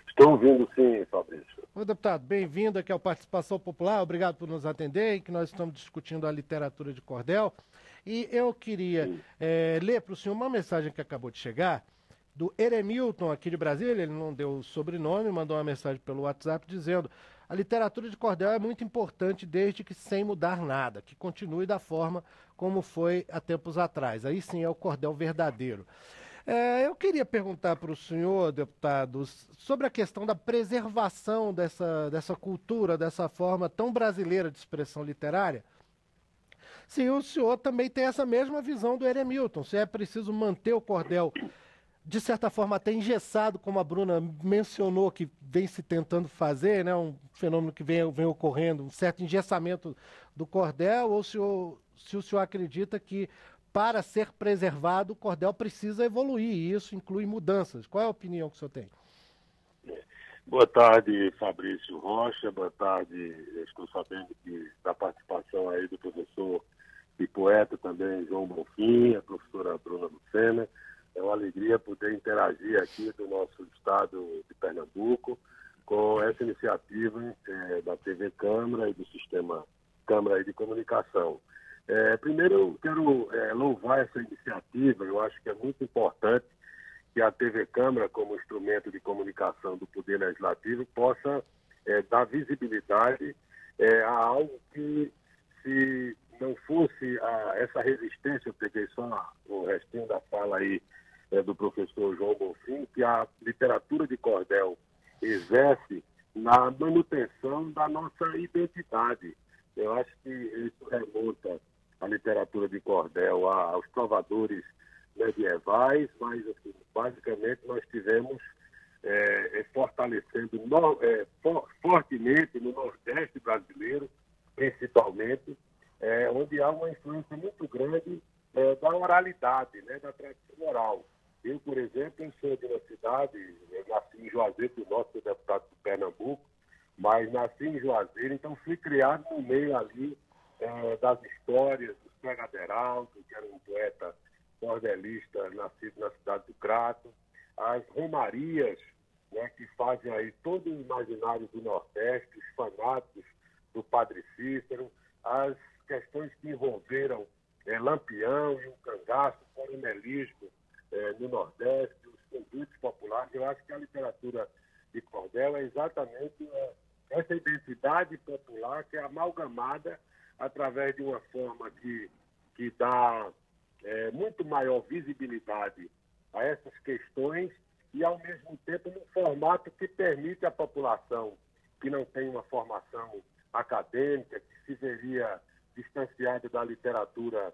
Estou ouvindo, sim, Fabrício. Ô, deputado, bem-vindo aqui ao Participação Popular. Obrigado por nos atender, que nós estamos discutindo a literatura de cordel. E eu queria ler para o senhor uma mensagem que acabou de chegar do Eremilton, aqui de Brasília. Ele não deu o sobrenome, mandou uma mensagem pelo WhatsApp dizendo: a literatura de cordel é muito importante desde que sem mudar nada, que continue da forma como foi há tempos atrás. Aí sim é o cordel verdadeiro. Eu queria perguntar para o senhor, deputado, sobre a questão da preservação dessa cultura, dessa forma tão brasileira de expressão literária. Se o senhor também tem essa mesma visão do Eremilton, se é preciso manter o cordel, de certa forma, até engessado, como a Bruna mencionou, que vem se tentando fazer, né, um fenômeno que vem ocorrendo, um certo engessamento do cordel, ou se o senhor acredita que, para ser preservado, o cordel precisa evoluir, e isso inclui mudanças. Qual é a opinião que o senhor tem? Boa tarde, Fabrício Rocha. Boa tarde. Estou sabendo da participação aí do professor e poeta também, João Bonfim, a professora Bruna Lucena. É uma alegria poder interagir aqui do nosso estado de Pernambuco com essa iniciativa da TV Câmara e do Sistema Câmara de Comunicação. Primeiro, eu quero louvar essa iniciativa. Eu acho que é muito importante que a TV Câmara, como instrumento de comunicação do Poder Legislativo, possa dar visibilidade a algo que, se não fosse essa resistência, eu peguei só o restinho da fala aí do professor João Bonfim, que a literatura de cordel exerce na manutenção da nossa identidade. Eu acho que isso remonta a literatura de cordel aos trovadores medievais, mas assim, basicamente nós tivemos fortalecendo fortemente no Nordeste brasileiro, principalmente, onde há uma influência muito grande da oralidade, né, da tradição oral. Eu, por exemplo, eu sou de uma cidade, eu nasci em Juazeiro do Norte, sou deputado de Pernambuco, mas nasci em Juazeiro, então fui criado no meio ali das histórias do Cega Beraldo, que era um poeta cordelista nascido na cidade do Crato, as romarias, né, que fazem aí todo o imaginário do Nordeste, os fanáticos do Padre Cícero, as questões que envolveram Lampião e o cangaço, o coronelismo no Nordeste, os condutos populares. Eu acho que a literatura de cordel é exatamente essa identidade popular que é amalgamada através de uma forma que dá muito maior visibilidade a essas questões e, ao mesmo tempo, num formato que permite à população que não tem uma formação acadêmica, que se veria distanciada da literatura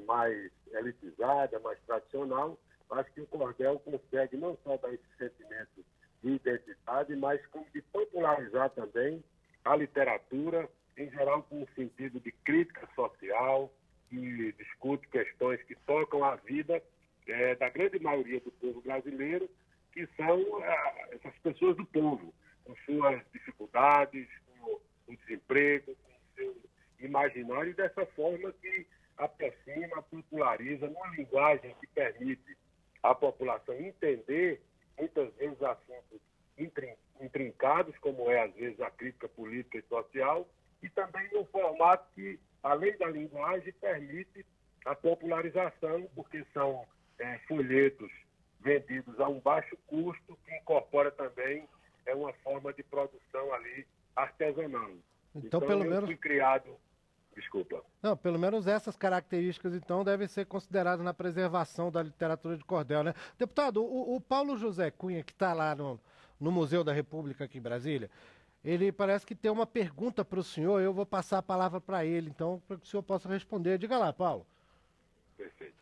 mais elitizada, mais tradicional, acho que o cordel consegue não só dar esse sentimento de identidade, mas como de popularizar também a literatura, em geral com um sentido de crítica social, que discute questões que tocam a vida da grande maioria do povo brasileiro, que são essas pessoas do povo, com suas dificuldades, com o desemprego, com o seu imaginário, e dessa forma que aproxima, populariza, numa linguagem que permite à população entender, muitas vezes, assuntos intrincados, como é, às vezes, a crítica política e social, e também num formato que, além da linguagem, permite a popularização, porque são folhetos vendidos a um baixo custo, que incorpora também uma forma de produção ali artesanal. Então pelo menos fui criado... Desculpa. Não, pelo menos essas características, então, devem ser consideradas na preservação da literatura de cordel, né? Deputado, o Paulo José Cunha, que está lá no Museu da República aqui em Brasília, ele parece que tem uma pergunta para o senhor, eu vou passar a palavra para ele, então, para que o senhor possa responder. Diga lá, Paulo. Perfeito.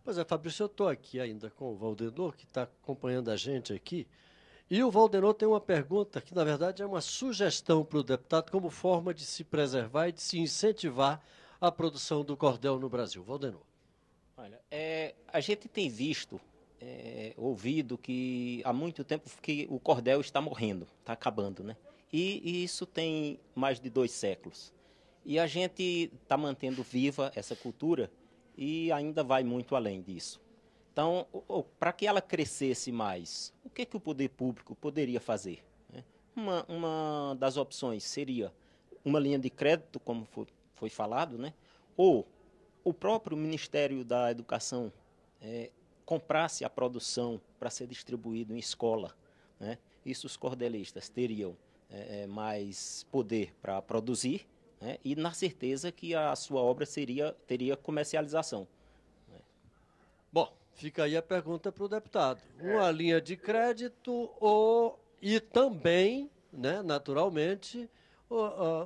Pois é, Fabrício, eu estou aqui ainda com o Valdenor, que está acompanhando a gente aqui. E o Valdenor tem uma pergunta que, na verdade, é uma sugestão para o deputado como forma de se preservar e de se incentivar a produção do cordel no Brasil. Valdenor. Olha, a gente tem visto, ouvido que há muito tempo que o cordel está morrendo, está acabando, né? E isso tem mais de 2 séculos. E a gente está mantendo viva essa cultura e ainda vai muito além disso. Então, para que ela crescesse mais, o que o poder público poderia fazer? Uma das opções seria uma linha de crédito, como foi falado, né? Ou o próprio Ministério da Educação comprasse a produção para ser distribuído em escola, né? Isso os cordelistas teriam mais poder para produzir, né? E na certeza que a sua obra teria comercialização. Bom, fica aí a pergunta para o deputado. Uma linha de crédito e também, né, naturalmente,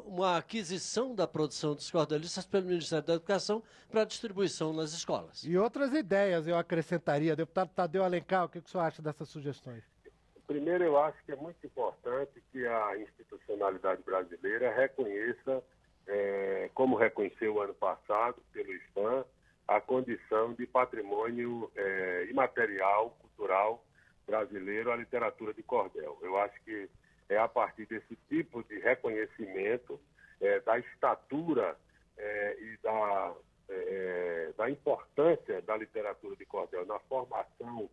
uma aquisição da produção dos cordelistas pelo Ministério da Educação para distribuição nas escolas. E outras ideias eu acrescentaria. Deputado Tadeu Alencar, o que o senhor acha dessas sugestões? Primeiro, eu acho que é muito importante que a institucionalidade brasileira reconheça, como reconheceu o ano passado pelo IFAM, a condição de patrimônio imaterial, cultural brasileiro, a literatura de cordel. Eu acho que é a partir desse tipo de reconhecimento da estatura e da importância da literatura de cordel na formação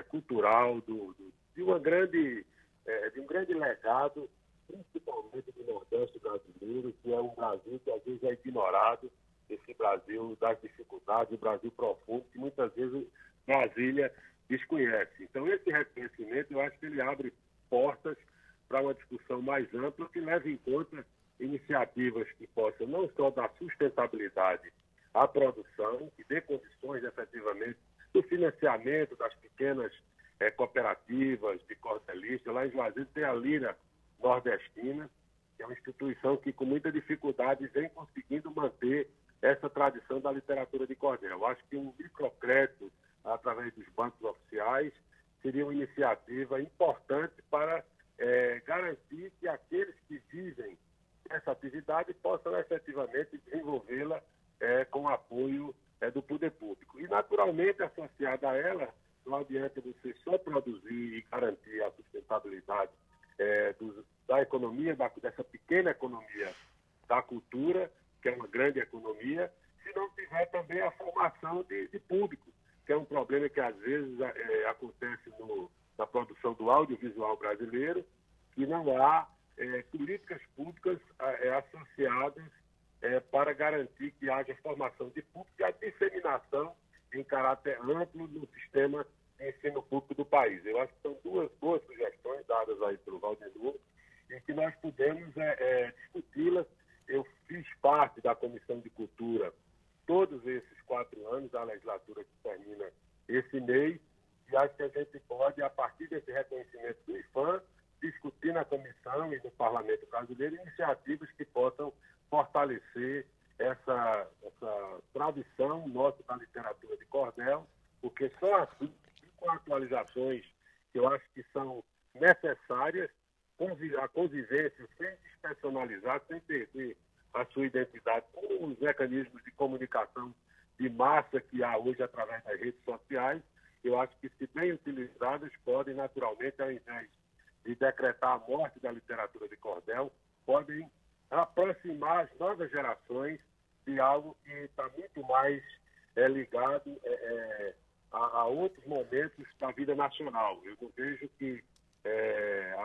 cultural de um grande legado, principalmente do Nordeste brasileiro, que é um Brasil que às vezes é ignorado, esse Brasil das dificuldades, o Brasil profundo, que muitas vezes Brasília desconhece. Então, esse reconhecimento, eu acho que ele abre portas para uma discussão mais ampla que leve em conta iniciativas que possam não só dar sustentabilidade à produção, que dê condições, efetivamente, do financiamento das pequenas cooperativas de cordelistas. Lá em Juazeiro tem a Lira Nordestina, que é uma instituição que, com muita dificuldade, vem conseguindo manter essa tradição da literatura de cordel. Eu acho que um microcrédito, através dos bancos oficiais, seria uma iniciativa importante para garantir que aqueles que vivem essa atividade possam efetivamente desenvolvê-la com o apoio do poder público. E, naturalmente, associada a ela, não adianta você só produzir e garantir a sustentabilidade da economia, dessa pequena economia da cultura, que é uma grande economia, se não tiver também a formação de público, que é um problema que às vezes acontece na produção do audiovisual brasileiro, que não há políticas públicas associadas para garantir que haja formação de público e a disseminação em caráter amplo no sistema de ensino público do país. Eu acho que são 2 boas sugestões dadas aí pelo Valdenor e que nós podemos discuti-las. Eu fiz parte da Comissão de Cultura todos esses 4 anos, da legislatura que termina esse mês, e acho que a gente pode, a partir desse reconhecimento do IFAM, discutir na Comissão e no Parlamento brasileiro iniciativas que possam fortalecer essa tradição nossa da literatura de cordel porque só assim, com atualizações que eu acho que são necessárias, a convivência sem despersonalizar, sem perder a sua identidade, com os mecanismos de comunicação de massa que há hoje através das redes sociais, eu acho que, se bem utilizadas, podem naturalmente, ao invés de decretar a morte da literatura de cordel, podem aproximar as novas gerações de algo que está muito mais ligado a outros momentos da vida nacional. Eu não vejo que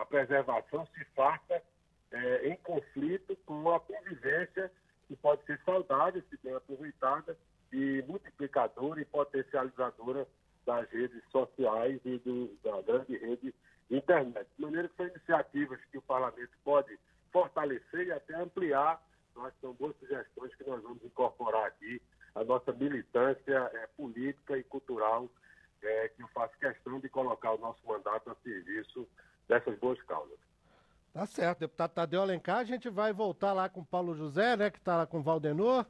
a preservação se faça em conflito com a convivência, que pode ser saudável, se bem aproveitada, e multiplicadora e potencializadora das redes sociais e da grande rede internet. De maneira que são iniciativas que o parlamento pode fortalecer e até ampliar. Nós são boas sugestões que nós vamos incorporar aqui, a nossa militância política e cultural, que eu faço questão de colocar o nosso mandato a serviço dessas boas causas. Tá certo, deputado Tadeu Alencar, a gente vai voltar lá com o Paulo José, né, que está lá com o Valdenor.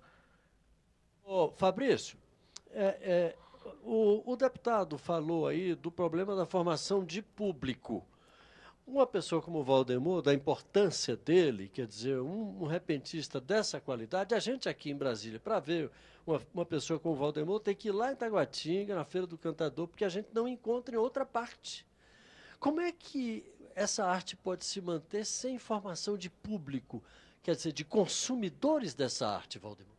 Ô, Fabrício, o deputado falou aí do problema da formação de público. Uma pessoa como o Valdemar, da importância dele, quer dizer, um repentista dessa qualidade, a gente aqui em Brasília, para ver uma pessoa como o Valdemar, tem que ir lá em Taguatinga, na Feira do Cantador, porque a gente não encontra em outra parte. Como é que essa arte pode se manter sem formação de público, quer dizer, de consumidores dessa arte, Valdemar?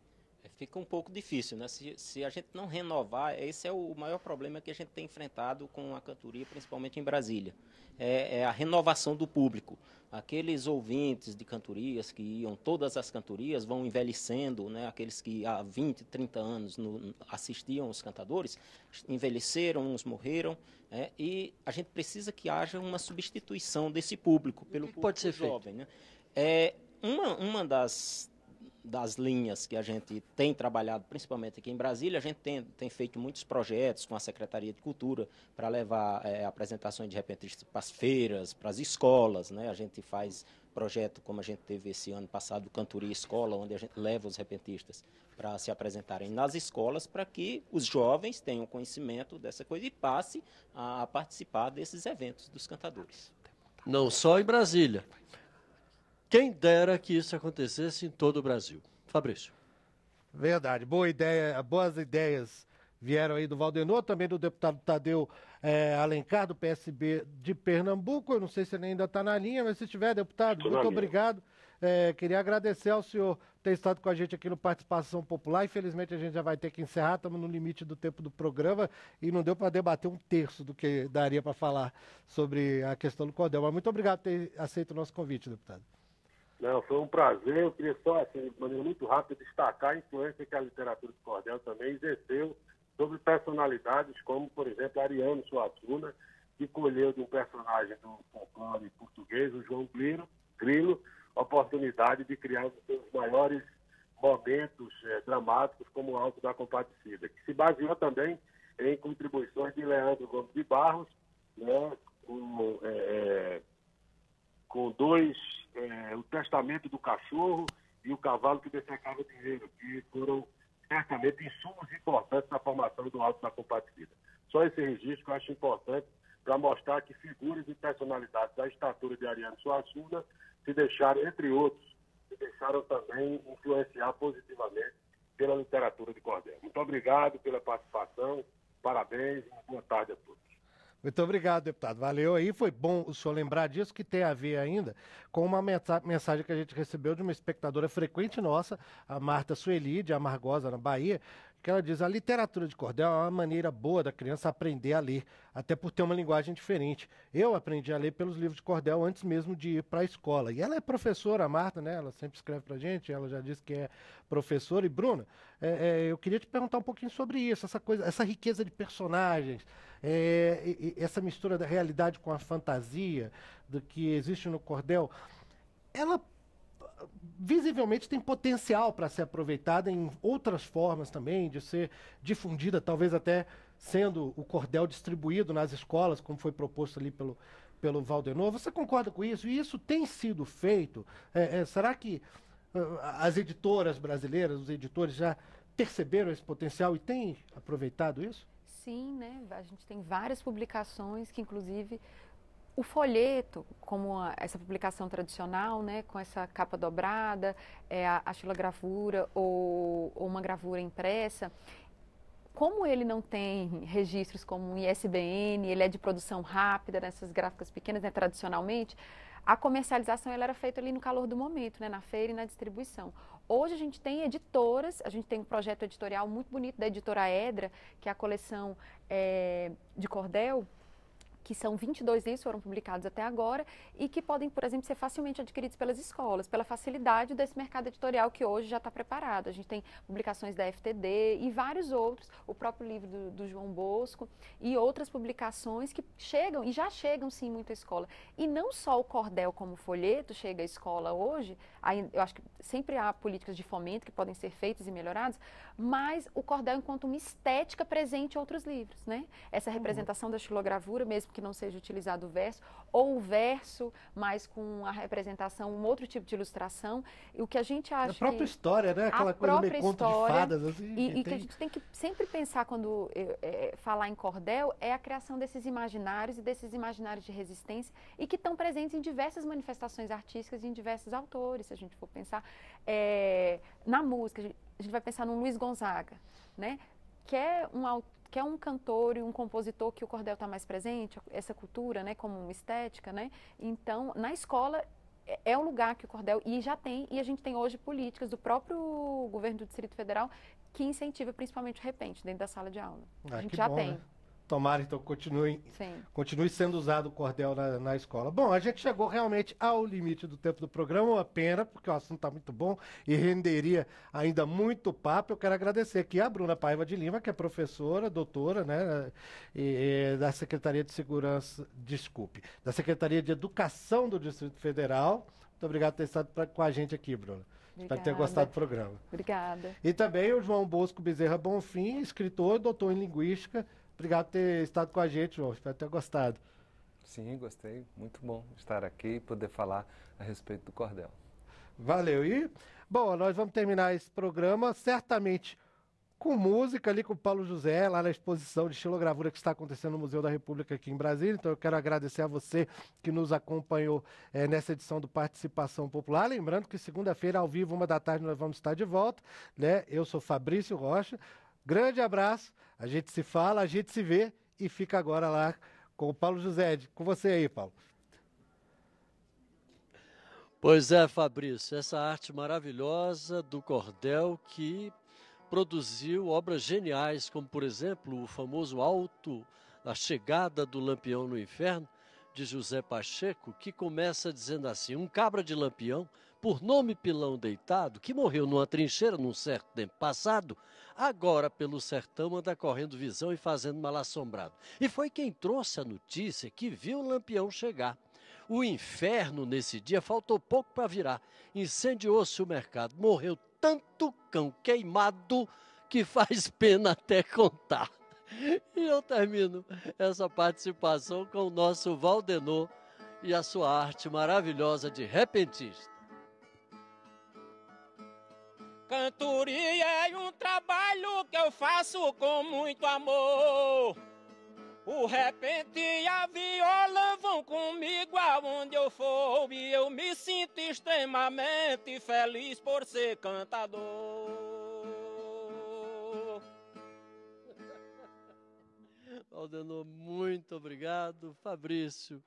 Fica um pouco difícil, né? Se a gente não renovar, esse é o maior problema que a gente tem enfrentado com a cantoria, principalmente em Brasília. É a renovação do público. Aqueles ouvintes de cantorias que iam, todas as cantorias vão envelhecendo, né? Aqueles que há 20, 30 anos assistiam os cantadores, envelheceram, uns morreram, e a gente precisa que haja uma substituição desse público pelo público pode ser jovem, né? Uma das linhas que a gente tem trabalhado, principalmente aqui em Brasília, a gente tem feito muitos projetos com a Secretaria de Cultura para levar apresentações de repentistas para as feiras, para as escolas, né? A gente faz projeto, como a gente teve esse ano passado, Cantoria Escola, onde a gente leva os repentistas para se apresentarem nas escolas, para que os jovens tenham conhecimento dessa coisa e passe a participar desses eventos dos cantadores. Não só em Brasília. Quem dera que isso acontecesse em todo o Brasil. Fabrício. Verdade, boa ideia, boas ideias vieram aí do Valdenor, também do deputado Tadeu Alencar, do PSB de Pernambuco. Eu não sei se ele ainda está na linha, mas se tiver, deputado, muito obrigado. Queria agradecer ao senhor ter estado com a gente aqui no Participação Popular. Infelizmente a gente já vai ter que encerrar, estamos no limite do tempo do programa e não deu para debater um terço do que daria para falar sobre a questão do cordel. Mas muito obrigado por ter aceito o nosso convite, deputado. Não, foi um prazer. Eu queria só, assim, de maneira muito rápida, destacar a influência que a literatura de cordel também exerceu sobre personalidades como, por exemplo, Ariano Suassuna, que colheu de um personagem do folclore português, o João Grilo, a oportunidade de criar um dos seus maiores momentos dramáticos, como o Alto da Compadecida, que se baseou também em contribuições de Leandro Gomes de Barros, né, com dois, o Testamento do Cachorro e o Cavalo que Dessecava Dinheiro, que foram certamente insumos importantes na formação do Alto da Compadecida. Só esse registro que eu acho importante para mostrar que figuras e personalidades da estatura de Ariano Suassuna se deixaram, entre outros, se deixaram também influenciar positivamente pela literatura de cordel. Muito obrigado pela participação, parabéns e boa tarde a todos. Muito obrigado, deputado. Valeu aí. Foi bom o senhor lembrar disso, que tem a ver ainda com uma mensagem que a gente recebeu de uma espectadora frequente nossa, a Marta Sueli, de Amargosa, na Bahia, que ela diz: a literatura de cordel é uma maneira boa da criança aprender a ler, até por ter uma linguagem diferente. Eu aprendi a ler pelos livros de cordel antes mesmo de ir para a escola. E ela é professora, a Marta, né? Ela sempre escreve para a gente, ela já disse que é professora. E, Bruna, eu queria te perguntar um pouquinho sobre isso, essa coisa, essa riqueza de personagens, essa mistura da realidade com a fantasia do que existe no cordel. Ela visivelmente tem potencial para ser aproveitada em outras formas também, de ser difundida, talvez até sendo o cordel distribuído nas escolas, como foi proposto ali pelo Valdenor. Você concorda com isso? E isso tem sido feito? Será que as editoras brasileiras, os editores já perceberam esse potencial e têm aproveitado isso? sim, né? A gente tem várias publicações que, inclusive, o folheto, como essa publicação tradicional, né, com essa capa dobrada, a xilogravura ou uma gravura impressa, como ele não tem registros como um ISBN, ele é de produção rápida, nessas gráficas pequenas, né, tradicionalmente, a comercialização ela era feita ali no calor do momento, né, na feira e na distribuição. Hoje a gente tem editoras, a gente tem um projeto editorial muito bonito da editora Edra, que é a coleção de cordel, que são 22 livros, foram publicados até agora, e que podem, por exemplo, ser facilmente adquiridos pelas escolas, pela facilidade desse mercado editorial que hoje já está preparado. A gente tem publicações da FTD e vários outros, o próprio livro do João Bosco e outras publicações que chegam, e já chegam sim muito à escola. E não só o cordel como folheto chega à escola hoje, eu acho que sempre há políticas de fomento que podem ser feitas e melhoradas, mas o cordel enquanto uma estética presente em outros livros, né? Essa representação da xilogravura, mesmo que não seja utilizado o verso, ou o verso, mas com a representação, um outro tipo de ilustração. E o que a gente acha a própria história, né? Aquela coisa meio conto de fadas, assim. E que a gente tem que sempre pensar quando falar em cordel é a criação desses imaginários e desses imaginários de resistência e que estão presentes em diversas manifestações artísticas e em diversos autores, se a gente for pensar. Na música, a gente vai pensar no Luiz Gonzaga, né? Que é um cantor e um compositor que o cordel está mais presente, essa cultura, né, como uma estética, né? Então, na escola é um lugar que o cordel, e a gente tem hoje políticas do próprio governo do Distrito Federal que incentiva principalmente o repente dentro da sala de aula. A gente já tem. Né? Tomara, então, continue sendo usado o cordel na escola. Bom, a gente chegou realmente ao limite do tempo do programa, uma pena, porque o assunto está muito bom e renderia ainda muito papo. Eu quero agradecer aqui a Bruna Paiva de Lima, que é professora, doutora, né, da Secretaria de da Secretaria de Educação do Distrito Federal. Muito obrigado por ter estado com a gente aqui, Bruna. Espero ter gostado do programa. Obrigada. E também o João Bosco Bezerra Bonfim, escritor, doutor em Linguística. Obrigado por ter estado com a gente, João. Espero ter gostado. Sim, gostei. Muito bom estar aqui e poder falar a respeito do cordel. Valeu. E, bom, nós vamos terminar esse programa certamente com música ali com o Paulo José, lá na exposição de xilogravura que está acontecendo no Museu da República aqui em Brasília. Então eu quero agradecer a você que nos acompanhou nessa edição do Participação Popular. Lembrando que segunda-feira, ao vivo, 1h da tarde, nós vamos estar de volta, né? Eu sou Fabrício Rocha. Grande abraço, a gente se fala, a gente se vê e fica agora lá com o Paulo José. Com você aí, Paulo. Pois é, Fabrício, essa arte maravilhosa do cordel que produziu obras geniais, como, por exemplo, o famoso Alto, A Chegada do Lampião no Inferno, de José Pacheco, que começa dizendo assim: um cabra de Lampião, por nome Pilão Deitado, que morreu numa trincheira num certo tempo passado, agora pelo sertão anda correndo visão e fazendo mal assombrado. E foi quem trouxe a notícia que viu o Lampião chegar. O inferno, nesse dia, faltou pouco para virar. Incendiou-se o mercado, morreu tanto cão queimado que faz pena até contar. E eu termino essa participação com o nosso Valdenor e a sua arte maravilhosa de repentista. Cantoria é um trabalho que eu faço com muito amor. O repente e a viola vão comigo aonde eu for, e eu me sinto extremamente feliz por ser cantador. Valdenor, muito obrigado. Fabrício,